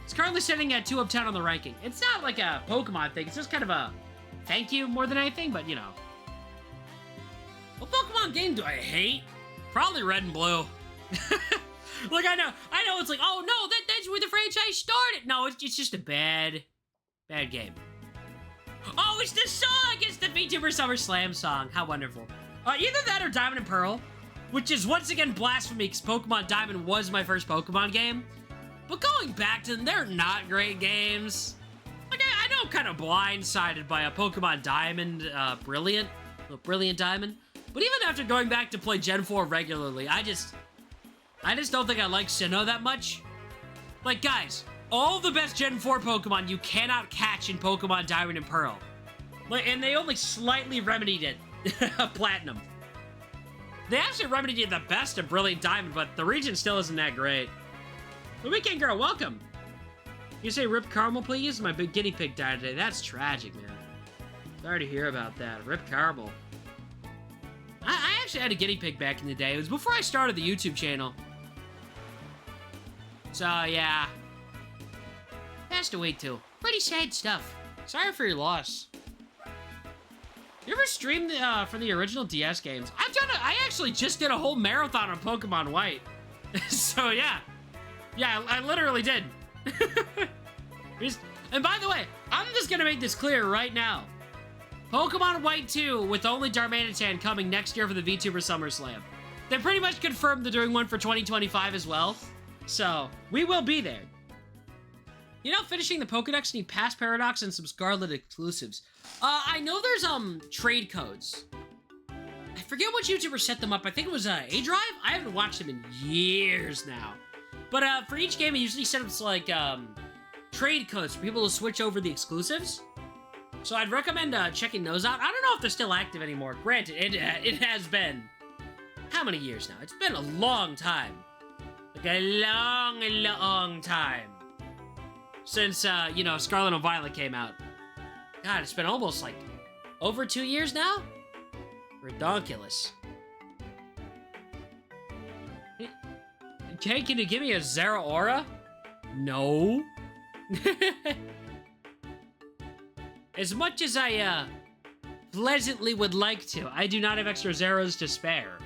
It's currently sitting at 2 of 10 on the ranking. It's not like a Pokemon thing, it's just kind of a thank you more than anything, but you know. What Pokemon game do I hate? Probably Red and Blue. Like, I know it's like, oh no, that's where the franchise started. No, it's just a bad game. Oh, it's the song! It's the VTuber SummerSlam song. How wonderful. Either that or Diamond and Pearl, which is once again blasphemy because Pokemon Diamond was my first Pokemon game. But going back to them, they're not great games. Like, I know I'm kind of blindsided by a Pokemon Diamond, Brilliant Diamond. But even after going back to play Gen 4 regularly, I just don't think I like Sinnoh that much. Like, guys, all the best Gen 4 Pokemon you cannot catch in Pokemon Diamond and Pearl. Like, and they only slightly remedied it. Platinum. They actually remedied it the best in Brilliant Diamond, but the region still isn't that great. The Weekend Girl, welcome. You say Rip Caramel, please? My big guinea pig died today. That's tragic, man. Sorry to hear about that. Rip Caramel. I actually had a guinea pig back in the day. It was before I started the YouTube channel. So, yeah. Passed away, too. Pretty sad stuff. Sorry for your loss. You ever streamed for the original DS games? I actually just did a whole marathon on Pokemon White. So, yeah. Yeah, I literally did. And by the way, I'm just gonna make this clear right now. Pokemon White 2 with only Darmanitan coming next year for the VTuber SummerSlam. They pretty much confirmed they're doing one for 2025 as well. So, we will be there. You know, finishing the Pokedex need Pass Paradox and some Scarlet exclusives. I know there's, trade codes. I forget what YouTuber set them up. I think it was, A-Drive? I haven't watched them in years now. But, for each game, it usually set up, like, trade codes for people to switch over the exclusives. So I'd recommend checking those out. I don't know if they're still active anymore. Granted, it has been... How many years now? It's been a long time. Like a long time. Since, you know, Scarlet and Violet came out. God, it's been almost, like, over 2 years now? Redonkulous. Okay, can you give me a Zera Aura? No. As much as I, pleasantly would like to, I do not have extra Zeros to spare.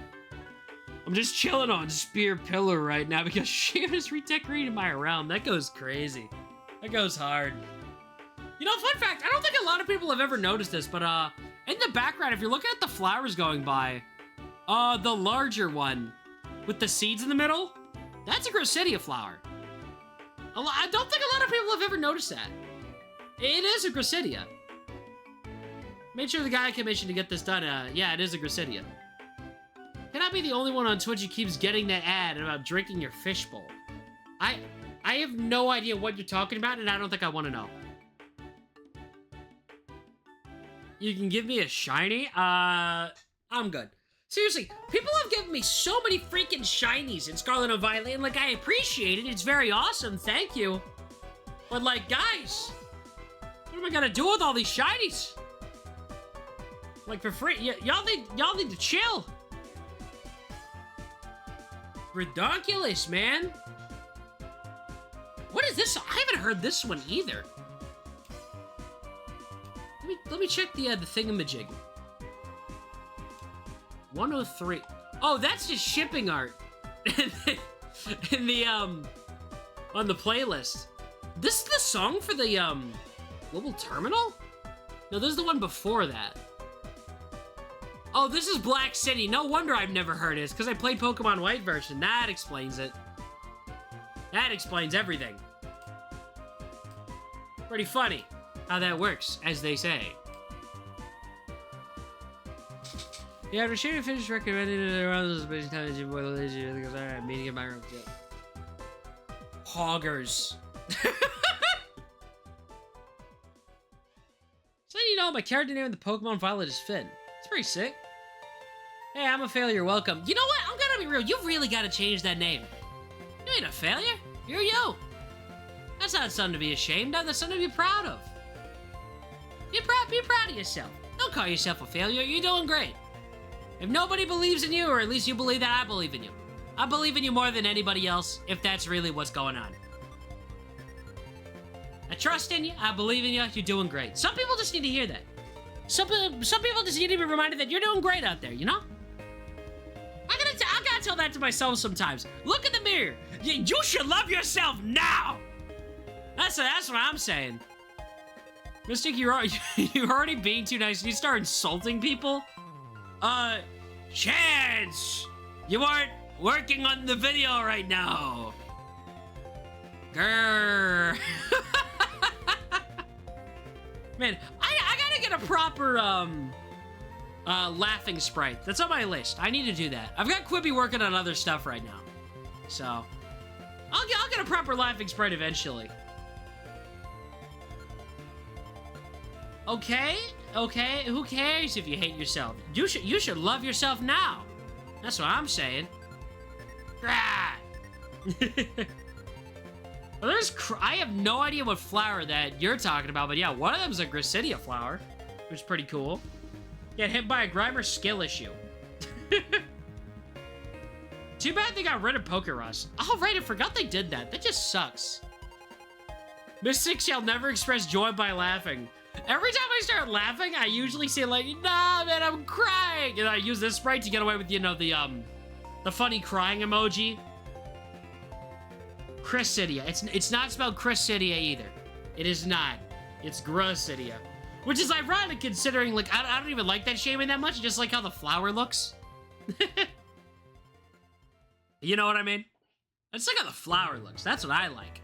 I'm just chilling on Spear Pillar right now because Shiva's redecorating my realm. That goes crazy. That goes hard. You know, fun fact, I don't think a lot of people have ever noticed this, but, in the background, if you're looking at the flowers going by, the larger one with the seeds in the middle, that's a Gracidia flower. I don't think a lot of people have ever noticed that. It is a Gracidia. Made sure the guy I commissioned to get this done, yeah, it is a Gracidia. Can I be the only one on Twitch who keeps getting that ad about drinking your fishbowl? I have no idea what you're talking about, and I don't think I want to know. You can give me a shiny? I'm good. Seriously, people have given me so many freaking shinies in Scarlet and Violet, and, like, I appreciate it. It's very awesome, thank you. But, like, guys, what am I gonna do with all these shinies? Like, for free? Y'all need to chill. Redonkulous, man. What is this? I haven't heard this one either. Let me check the thingamajig. 103. Oh, that's just shipping art. in the on the playlist. This is the song for the global terminal? No, this is the one before that. Oh, this is Black City. No wonder I've never heard it. It's because I played Pokemon White version. That explains it. That explains everything. Pretty funny how that works, as they say. Yeah, after shooting finished recommending it around this basic time you boil the lazy because alright, meeting in my room. Hoggers. So you know, my character name in the Pokemon Violet is Finn. It's pretty sick. Hey, I'm a failure, welcome. You know what? I'm gonna be real. You really gotta change that name. You ain't a failure. You're you. That's not something to be ashamed of. That's something to be proud of. Be proud of yourself. Don't call yourself a failure. You're doing great. If nobody believes in you, or at least you believe that, I believe in you. I believe in you more than anybody else, if that's really what's going on. I trust in you. I believe in you. You're doing great. Some people just need to hear that. Some people just need to be reminded that you're doing great out there, you know? I gotta tell that to myself sometimes. Look in the mirror. You should love yourself now. That's what I'm saying. Mystic, you're already being too nice. You start insulting people. Chance, you aren't working on the video right now. Grrr. Man, I gotta get a proper, laughing sprite. That's on my list. I need to do that. I've got Quibi working on other stuff right now. So, I'll get a proper laughing sprite eventually. Okay, who cares if you hate yourself? You should love yourself now. That's what I'm saying. Well, I have no idea what flower that you're talking about, but yeah, one of them's a Gracidia flower, which is pretty cool. Get hit by a Grimer skill issue. Too bad they got rid of Pokerus. Oh, right, I forgot they did that. That just sucks. Mystic shall never express joy by laughing. Every time I start laughing, I usually say like, nah, man, I'm crying. And I use this sprite to get away with, you know, the funny crying emoji. Gracidia. It's not spelled Gracidia either. It is not. It's Gracidia. Which is ironic considering, like, I don't even like that shaming that much. Just like how the flower looks. You know what I mean? It's like how the flower looks. That's what I like.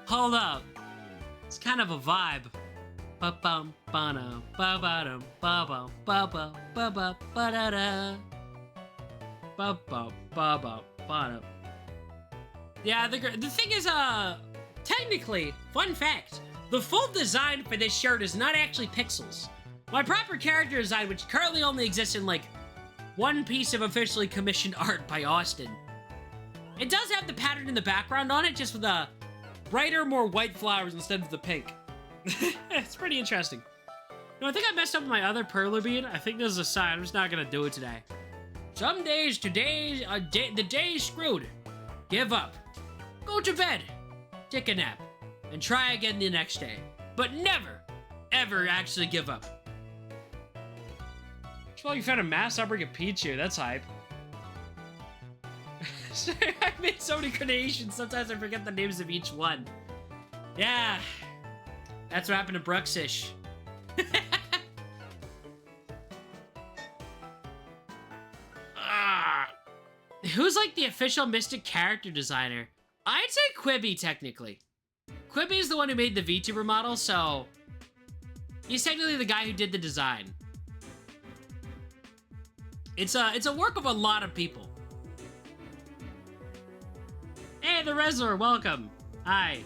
Hold up. It's kind of a vibe. Ba-bum, ba-dum, ba-ba-dum, ba-bum, ba-bum, ba-bum, ba-da-da. Ba-bum, ba-bum, ba-dum. Yeah, the thing is, technically, fun fact, the full design for this shirt is not actually pixels. My proper character design, which currently only exists in, like, one piece of officially commissioned art by Austin. It does have the pattern in the background on it, just with the brighter, more white flowers instead of the pink. It's pretty interesting. No, I think I messed up my other perler bead. I think this is a sign. I'm just not gonna do it today. Some days, the day's screwed. Give up. Go to bed. Take a nap. And try again the next day. But never, ever actually give up. Well, you found a mass outbreak of Pichu. That's hype. I made so many creations, sometimes I forget the names of each one. Yeah. That's what happened to Bruxish. Who's like the official Mystic character designer? I'd say Quibi, technically. Quibi is the one who made the VTuber model, so he's technically the guy who did the design. It's a work of a lot of people. Hey, the Rezzler, welcome. Hi.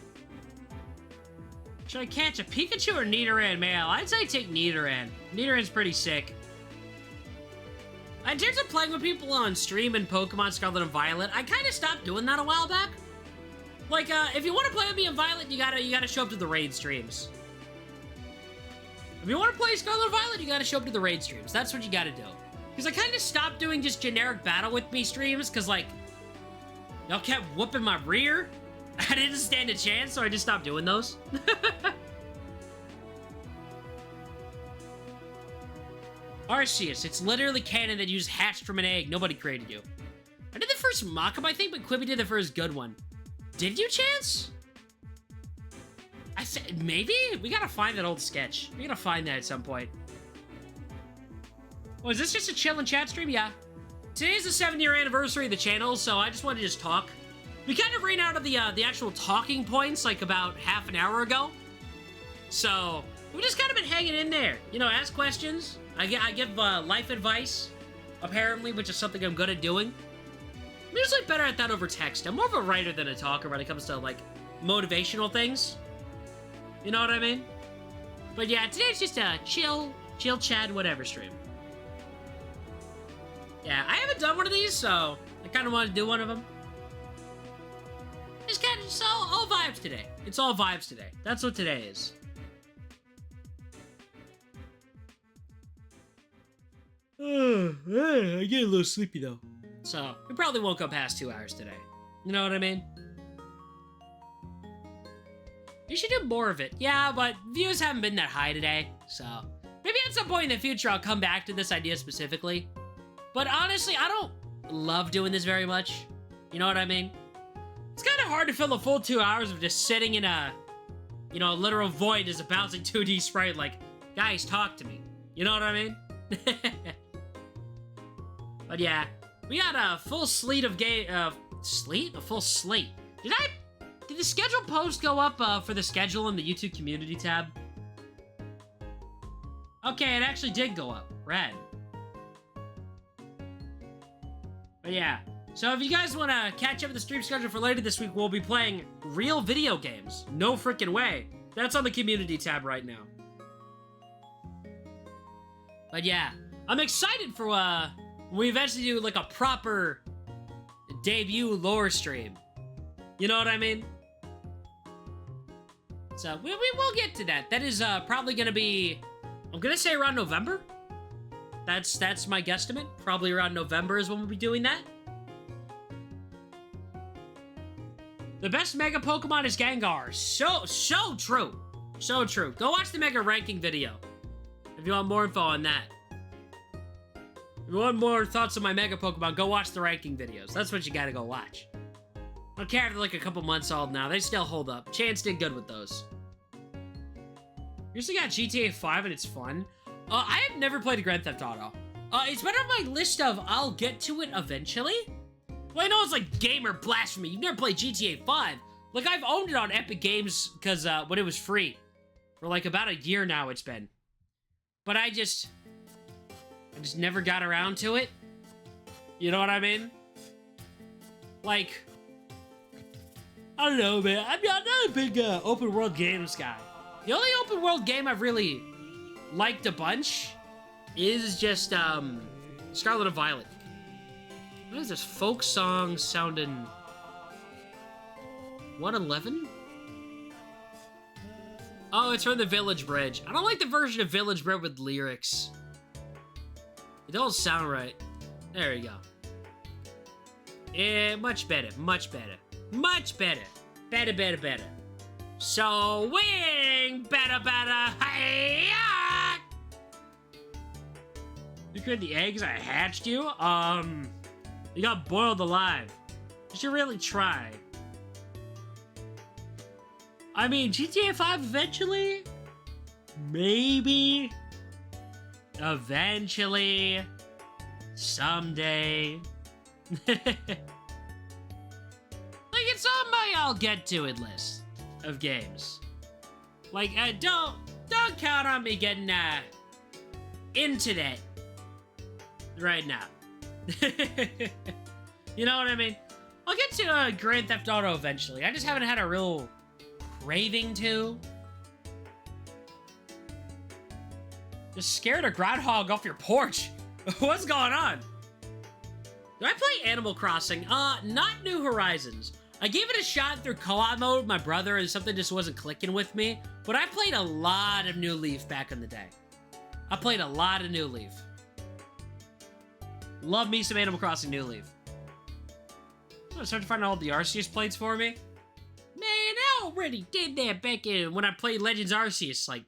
Should I catch a Pikachu or Nidoran male? I'd say take Nidoran. Nidoran's pretty sick. In terms of playing with people on stream in Pokemon Scarlet and Violet, I kind of stopped doing that a while back. Like, if you want to play with me in Violet, you gotta show up to the raid streams. If you want to play Scarlet and Violet, you gotta show up to the raid streams. That's what you gotta do. Because I kind of stopped doing just generic battle with me streams, because, like, y'all kept whooping my rear. I didn't stand a chance, so I just stopped doing those. Arceus, it's literally canon that you just hatched from an egg. Nobody created you. I did the first mock-up, I think, but Quibi did the first good one. Did you, Chance? I said, maybe? We gotta find that old sketch. We gotta find that at some point. Oh, is this just a chill and chat stream? Yeah. Today's the 7-year anniversary of the channel, so I just wanted to just talk. We kind of ran out of the actual talking points, like, about half an hour ago. So, we've just kind of been hanging in there. You know, ask questions. I give life advice, apparently, which is something I'm good at doing. I'm usually better at that over text. I'm more of a writer than a talker when it comes to, like, motivational things. You know what I mean? But yeah, today's just a chill chat, whatever stream. Yeah, I haven't done one of these, so I kind of want to do one of them. It's kind of just all vibes today. It's all vibes today. That's what today is. I get a little sleepy, though. So, we probably won't go past 2 hours today. You know what I mean? You should do more of it. Yeah, but views haven't been that high today, so maybe at some point in the future I'll come back to this idea specifically. But honestly, I don't love doing this very much. You know what I mean? It's kind of hard to fill a full 2 hours of just sitting in a, you know, a literal void as a bouncing 2D sprite like, guys, talk to me. You know what I mean? But yeah, we got a full slate of A full slate. Did the schedule post go up for the schedule in the YouTube community tab? Okay, it actually did go up. Rad. But yeah, so if you guys want to catch up with the stream schedule for later this week, we'll be playing real video games. No freaking way. That's on the community tab right now. But yeah, I'm excited for when we eventually do like a proper debut lore stream. You know what I mean? So we will get to that. That is probably gonna be, I'm gonna say around November. That's my guesstimate. Probably around November is when we'll be doing that. The best Mega Pokemon is Gengar. So true. So true. Go watch the Mega ranking video if you want more info on that. If you want more thoughts on my Mega Pokemon, go watch the ranking videos. That's what you gotta go watch. I don't care if they're like a couple months old now. They still hold up. Chance did good with those. You also got GTA 5 and it's fun. I have never played a Grand Theft Auto. It's been on my list of I'll get to it eventually. Well, I know it's like gamer blasphemy. You've never played GTA 5. Like, I've owned it on Epic Games because when it was free. For like about a year now it's been. But I just never got around to it. You know what I mean? Like, I don't know, man. I'm not a big open world games guy. The only open world game I've really liked a bunch is just Scarlet and Violet. What is this folk song sounding 111? Oh, it's from the Village Bridge. I don't like the version of Village Bridge with lyrics. It don't sound right. There you go. Yeah, much better, much better. Much better. Better, better, better. So, wing! Better, better. Hi-ya! You could the eggs I hatched you? You got boiled alive. You should really try. I mean, GTA 5 eventually? Maybe. Eventually. Someday. Like, it's on my I'll get to it list of games. Like, don't count on me getting, into that right now. You know what I mean? I'll get to Grand Theft Auto eventually. I just haven't had a real craving to. Just scared a groundhog off your porch. What's going on? Do I play Animal Crossing? Not New Horizons. I gave it a shot through co-op mode with my brother and something just wasn't clicking with me. But I played a lot of New Leaf back in the day. I played a lot of New Leaf. Love me some Animal Crossing New Leaf. I'm starting to find all the Arceus plates for me. Man, I already did that back in when I played Legends Arceus. Like,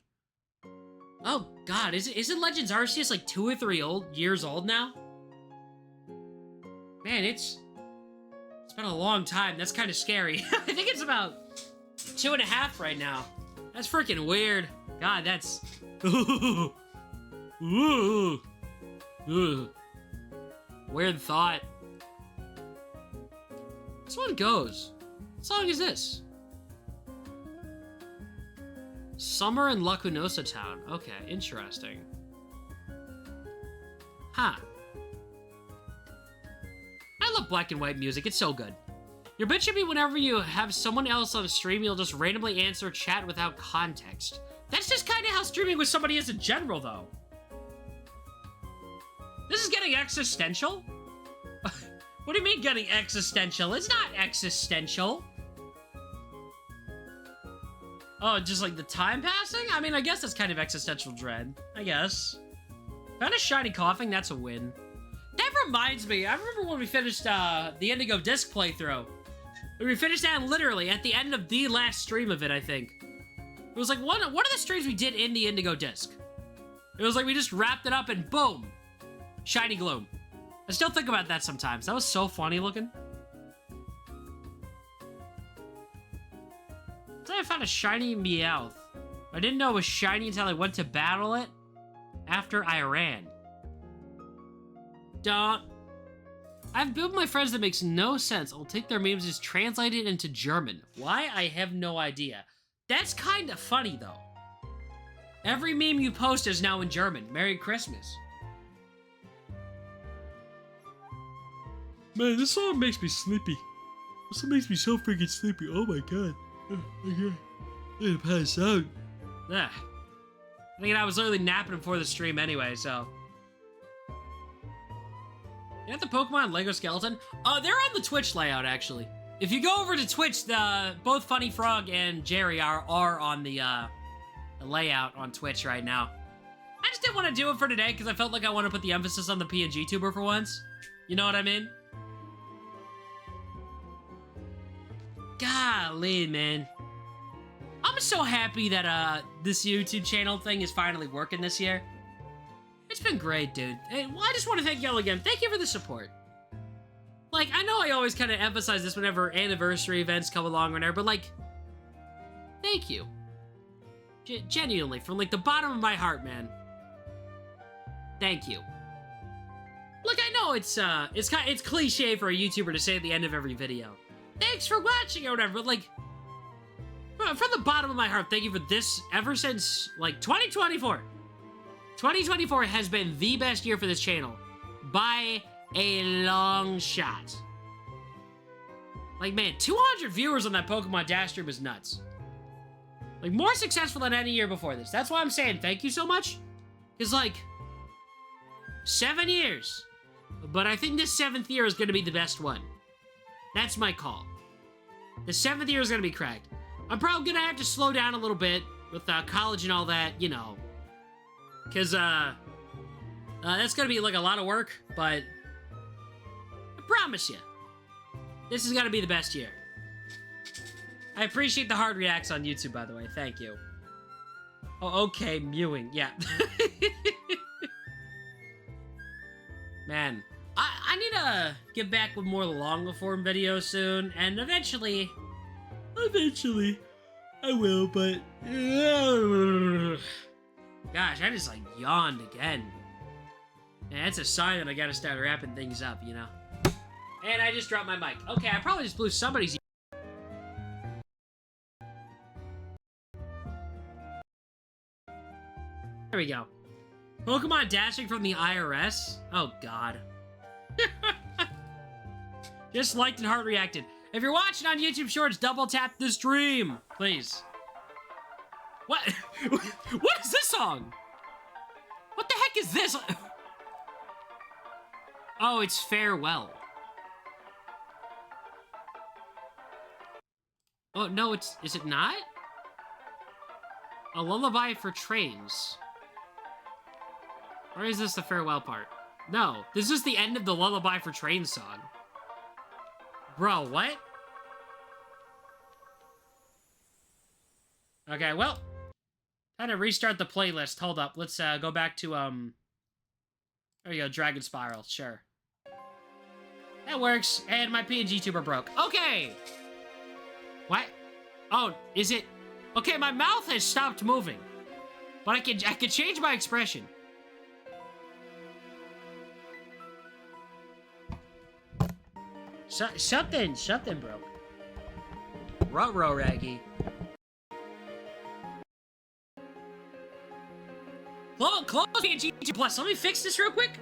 oh god, isn't Legends Arceus like 2 or 3 years old now? Man, it's been a long time. That's kind of scary. I think it's about 2.5 right now. That's freaking weird. God, that's weird thought. This one goes. What song is this? Summer in Lacunosa Town. Okay, interesting. Huh. I love black and white music. It's so good. Your bitch should be whenever you have someone else on a stream, you'll just randomly answer chat without context. That's just kind of how streaming with somebody is in general, though. This is getting existential? What do you mean getting existential? It's not existential. Oh, just like the time passing? I mean, I guess that's kind of existential dread. I guess. Found a shiny coughing, that's a win. That reminds me, I remember when we finished the Indigo Disc playthrough. We finished that literally at the end of the last stream of it, I think. It was like one of the streams we did in the Indigo Disc. It was like we just wrapped it up and boom! Shiny Gloom. I still think about that sometimes. That was so funny looking. I found a shiny Meowth. I didn't know it was shiny until I went to battle it after I ran. Don't. I have built my friends that makes no sense. I'll take their memes and just translate it into German. Why? I have no idea. That's kind of funny, though. Every meme you post is now in German. Merry Christmas. Man, this song makes me sleepy. This song makes me so freaking sleepy. Oh my god. I'm gonna pass out. Yeah. I mean, I was literally napping before the stream anyway, so. You got the Pokemon Lego Skeleton? They're on the Twitch layout, actually. If you go over to Twitch, both Funny Frog and Jerry are on the layout on Twitch right now. I just didn't want to do it for today because I felt like I want to put the emphasis on the PNG tuber for once. You know what I mean? Golly, man. I'm so happy that this YouTube channel thing is finally working this year. It's been great, dude. Hey, well, I just want to thank y'all again. Thank you for the support. Like, I know I always kind of emphasize this whenever anniversary events come along or whatever, but, like, thank you. Genuinely, from, like, the bottom of my heart, man. Thank you. Look, I know it's cliche for a YouTuber to say at the end of every video, thanks for watching or whatever, but, like, from the bottom of my heart, thank you for this ever since, like, 2024. 2024 has been the best year for this channel by a long shot. Like, man, 200 viewers on that Pokemon Dash stream is nuts. Like, more successful than any year before this. That's why I'm saying thank you so much. Because, like, 7 years. But I think this 7th year is going to be the best one. That's my call. The 7th year is going to be cracked. I'm probably going to have to slow down a little bit with college and all that, you know. Because, that's going to be, like, a lot of work. But I promise you, this is going to be the best year. I appreciate the hard reacts on YouTube, by the way. Thank you. Oh, okay, mewing. Yeah. Man, I need to get back with more longer form videos soon, and eventually, I will, but... Gosh, I just, like, yawned again. And that's a sign that I gotta start wrapping things up, you know? And I just dropped my mic. Okay, I probably just blew somebody's... There we go. Pokemon dashing from the IRS? Oh, God. Just liked and heart reacted. If you're watching on YouTube Shorts, double tap the stream, please. What? What is this song? What the heck is this? Oh, it's Farewell. Oh, no, is it not? A lullaby for trains. Or is this the farewell part? No, this is the end of the Lullaby for Trains song. Bro, what? Okay, well, time to restart the playlist. Hold up, let's go back to, there you go, Dragon Spiral, sure. That works, and my PNG tuber broke. Okay! What? Oh, is it? Okay, my mouth has stopped moving. But I can change my expression. Something broke. Ruh-roh, Raggy. Close PNG Plus. Let me fix this real quick.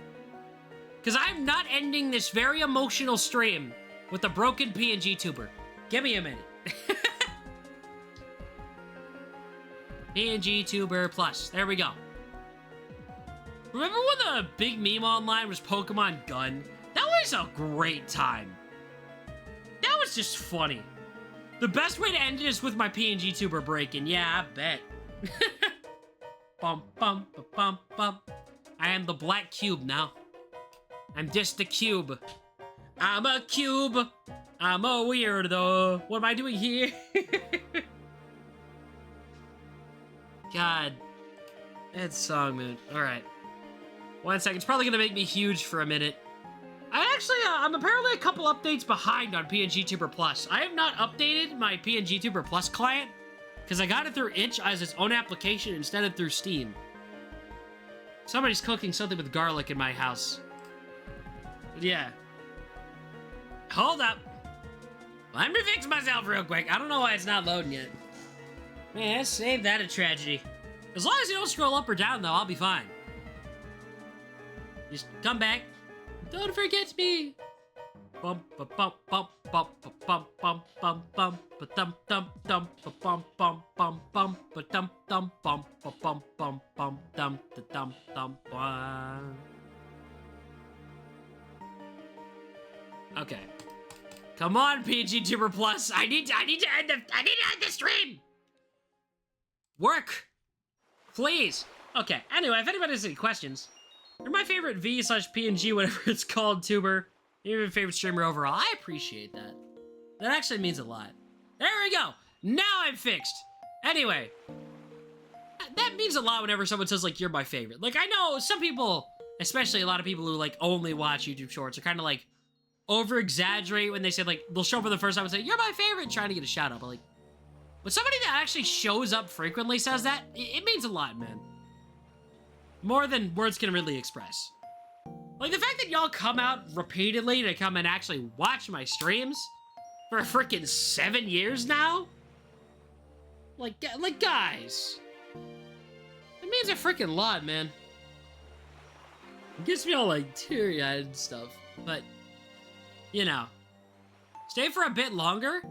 Because I'm not ending this very emotional stream with a broken PNG tuber. Give me a minute. PNG Tuber Plus. There we go. Remember when the big meme online was Pokemon Gun? That was a great time. That was just funny. The best way to end it is with my PNG tuber breaking. Yeah, I bet. Bum, bum, bum, bum, bum. I am the black cube now. I'm just a cube. I'm a cube. I'm a weirdo. What am I doing here? God. That song, man. Alright. 1 second. It's probably gonna make me huge for a minute. I'm apparently a couple updates behind on PNG Tuber Plus. I have not updated my PNG Tuber Plus client because I got it through Itch as its own application instead of through Steam. Somebody's cooking something with garlic in my house. But yeah. Hold up. Let me fix myself real quick. I don't know why it's not loading yet. Man, save that a tragedy. As long as you don't scroll up or down, though, I'll be fine. Just come back. Don't forget me. Bum ba bum bum bum bum bum bum bum ba dum dum dum ba bum bum bum bum ba dum dum bum ba bum bum bum dum da dum dum bum. Okay. Come on, PG Tuber Plus. I need to end the stream. Work, please. Okay. Anyway, if anybody has any questions, you're my favorite V/PNG, whatever it's called, tuber. You're my favorite streamer overall. I appreciate that. That actually means a lot. There we go. Now I'm fixed. Anyway, that means a lot whenever someone says, like, you're my favorite. Like, I know some people, especially a lot of people who, like, only watch YouTube Shorts, are kind of, like, over-exaggerate when they say, like, they'll show up for the first time and say, you're my favorite, trying to get a shout-out. But, like, when somebody that actually shows up frequently says that, it means a lot, man. More than words can really express. Like, the fact that y'all come out repeatedly to come and actually watch my streams for freaking 7 years now? Like, guys. It means a freaking lot, man. It gets me all, like, teary-eyed and stuff. But, you know. Stay for a bit longer?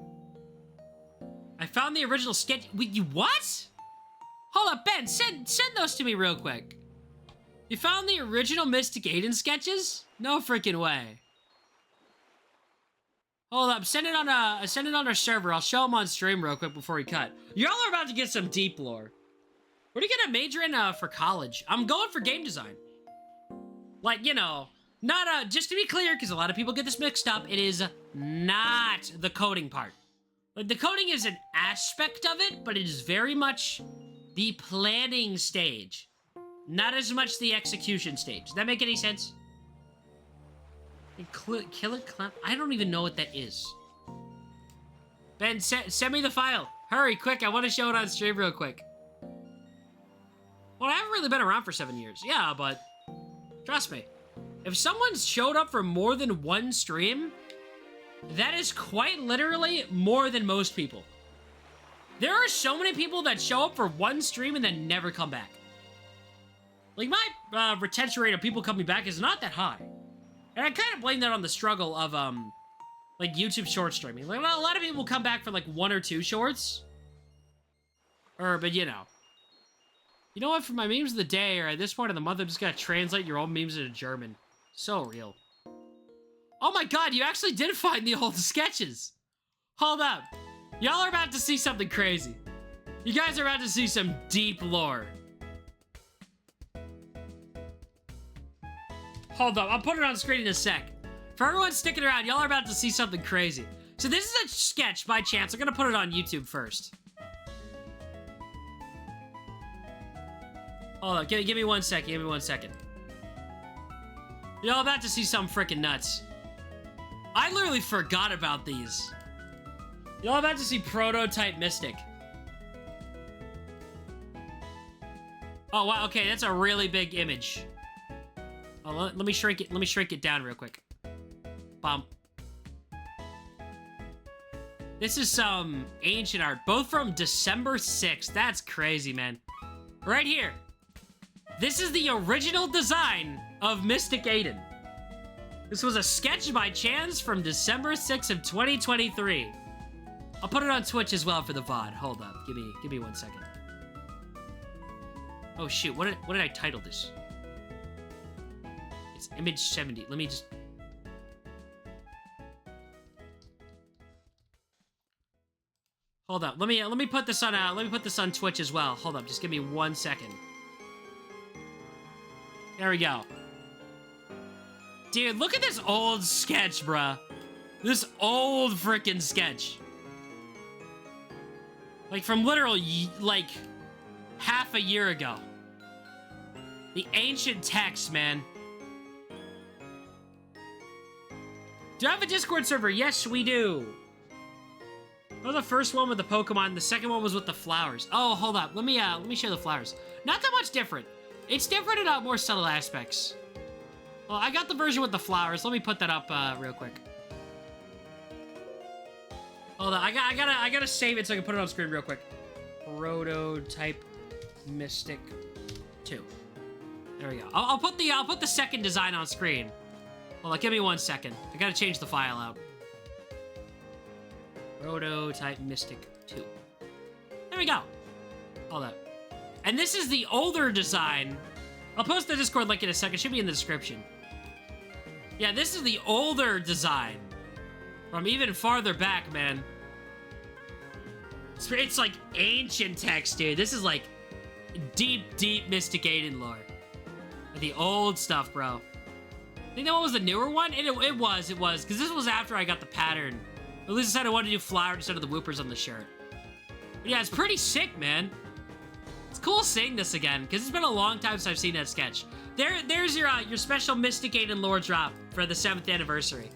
I found the original sketch. Wait, you what? Hold up, Ben. Send those to me real quick. You found the original Mystic Aidan sketches? No freaking way. Hold up. Send it on our server. I'll show them on stream real quick before we cut. Y'all are about to get some deep lore. What are you gonna major in for college? I'm going for game design. Like, you know, not just to be clear, because a lot of people get this mixed up, it is not the coding part. Like, the coding is an aspect of it, but it is very much the planning stage. Not as much the execution stage. Does that make any sense? Killer Clown? I don't even know what that is. Ben, send me the file. Hurry, quick. I want to show it on stream real quick. Well, I haven't really been around for 7 years. Yeah, but trust me. If someone's showed up for more than one stream, that is quite literally more than most people. There are so many people that show up for one stream and then never come back. Like, my retention rate of people coming back is not that high. And I kind of blame that on the struggle of, like, YouTube short streaming. Like, well, a lot of people come back for, like, 1 or 2 shorts. But, you know. You know what? For my memes of the day, or at this point of the month, I'm just gonna translate your own memes into German. So real. Oh my god, you actually did find the old sketches. Hold up. Y'all are about to see something crazy. You guys are about to see some deep lore. Hold up, I'll put it on screen in a sec. For everyone sticking around, y'all are about to see something crazy. So this is a sketch by chance. I'm gonna put it on YouTube first. Hold up, give me 1 second, give me 1 second. Y'all about to see something freaking nuts. I literally forgot about these. Y'all about to see Prototype Mystic. Oh, wow, okay, that's a really big image. Oh, let me shrink it down real quick. Bump. This is some ancient art, both from December 6th. That's crazy, man. Right here. This is the original design of Mystic Aidan. This was a sketch by chance from December 6th of 2023. I'll put it on Twitch as well for the VOD. Hold up. Give me 1 second. Oh shoot, what did I title this? It's image 70. Let me just... Hold up. Let me put this on Twitch as well. Hold up. Just give me 1 second. There we go. Dude, look at this old sketch, bruh. This old freaking sketch. Like, from literally, like, half a year ago. The ancient text, man. Do you have a Discord server? Yes, we do. That was the first one with the Pokemon. The second one was with the flowers. Oh, hold up. Let me show the flowers. Not that much different. It's different in more subtle aspects. Well, I got the version with the flowers. Let me put that up real quick. Hold on, I gotta save it so I can put it on screen real quick. Prototype Mystic 2. There we go. I'll put the second design on screen. Hold on, give me 1 second. I gotta change the file out. Prototype Mystic 2. There we go. Hold up. And this is the older design. I'll post the Discord link in a second. It should be in the description. Yeah, this is the older design. From even farther back, man. It's like ancient text, dude. This is like deep, deep Mystic Aidan lore. The old stuff, bro. I think that one was the newer one? It was. Because this was after I got the pattern. At least I said I wanted to do flowers instead of the whoopers on the shirt. But yeah, it's pretty sick, man. It's cool seeing this again, because it's been a long time since I've seen that sketch. There's your special Mystic Aidan lore drop for the 7th anniversary.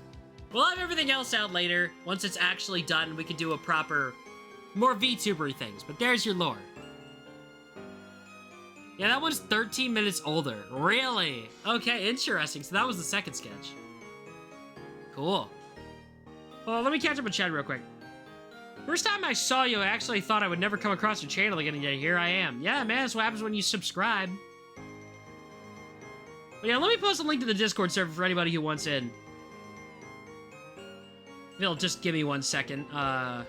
We'll have everything else out later. Once it's actually done, we can do a proper, more VTuber-y things. But there's your lore. Yeah, that one's 13 minutes older. Really? Okay, interesting. So that was the second sketch. Cool. Well, let me catch up with Chad real quick. First time I saw you, I actually thought I would never come across your channel again, and yet here I am. Yeah, man, that's what happens when you subscribe. But yeah, let me post a link to the Discord server for anybody who wants in. It'll just give me 1 second. Gotta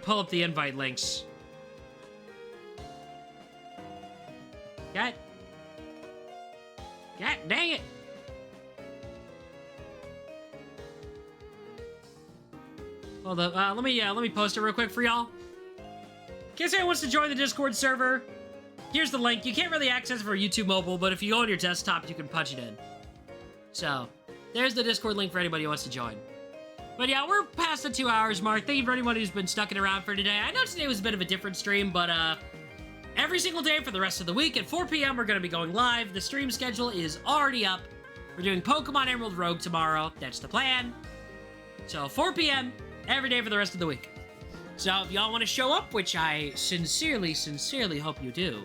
pull up the invite links. God dang it! Hold up, let me post it real quick for y'all. In case anyone wants to join the Discord server, here's the link. You can't really access it for YouTube mobile, but if you go on your desktop, you can punch it in. So, there's the Discord link for anybody who wants to join. But yeah, we're past the 2 hours mark. Thank you for anyone who's been stuck around for today. I know today was a bit of a different stream, but every single day for the rest of the week at 4 p.m. we're going to be going live. The stream schedule is already up. We're doing Pokemon Emerald Rogue tomorrow. That's the plan. So 4 p.m. every day for the rest of the week. So if y'all want to show up, which I sincerely hope you do,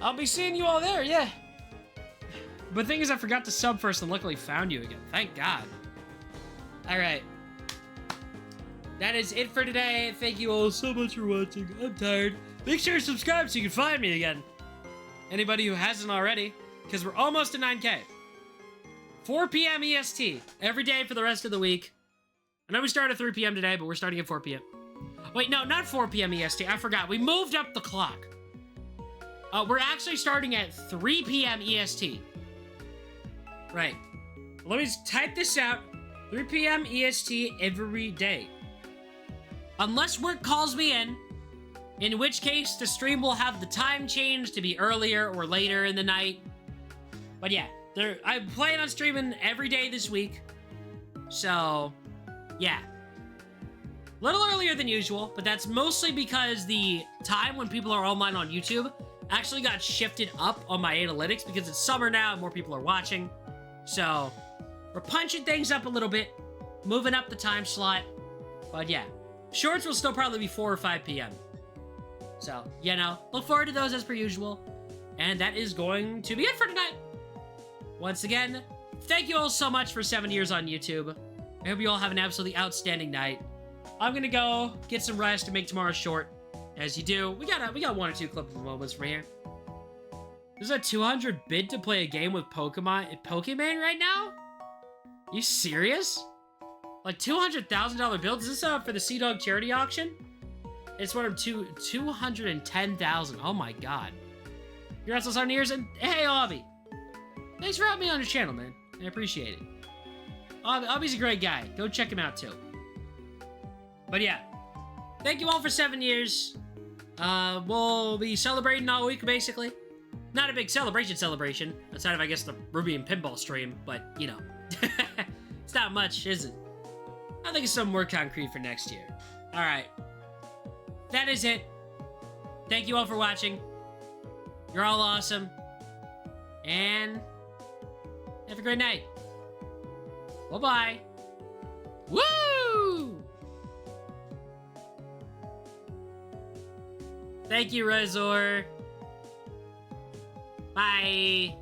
I'll be seeing you all there, yeah. But the thing is, I forgot to sub first and luckily found you again. Thank God. Alright. That is it for today. Thank you all so much for watching. I'm tired. Make sure to subscribe so you can find me again. Anybody who hasn't already, because we're almost to 9K. 4 p.m. EST every day for the rest of the week. I know we started at 3 p.m. today, but we're starting at 4 p.m. Wait, no, not 4 p.m. EST. I forgot. We moved up the clock. We're actually starting at 3 p.m. EST. Right. Let me just type this out. 3 p.m. EST every day. Unless work calls me in which case the stream will have the time change to be earlier or later in the night. But yeah, I plan on streaming every day this week. So, yeah. A little earlier than usual, but that's mostly because the time when people are online on YouTube actually got shifted up on my analytics because it's summer now and more people are watching. So, we're punching things up a little bit, moving up the time slot. But yeah, shorts will still probably be 4 or 5 p.m. So, you know, look forward to those as per usual. And that is going to be it for tonight. Once again, thank you all so much for 7 years on YouTube. I hope you all have an absolutely outstanding night. I'm gonna go get some rest and make tomorrow short. As you do, we got 1 or 2 clippable moments from here. There's a 200 bid to play a game with Pokemon right now? You serious? Like $200,000 builds? Is this for the Sea Dog charity auction? It's one of 210,000. Oh my god. Congrats on 7 years, and hey, Obby. Thanks for having me on your channel, man. I appreciate it. Obby's a great guy. Go check him out, too. But yeah. Thank you all for 7 years. We'll be celebrating all week, basically. Not a big celebration, outside of, I guess, the Ruby and Pinball stream, but, you know. It's not much, is it? I think it's something more concrete for next year. Alright. That is it. Thank you all for watching. You're all awesome. And have a great night. Bye-bye. Woo! Thank you, Razor. Bye.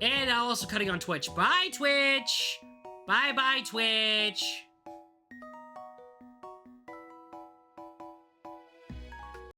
And I'm also cutting on Twitch. Bye, Twitch. Bye-bye, Twitch.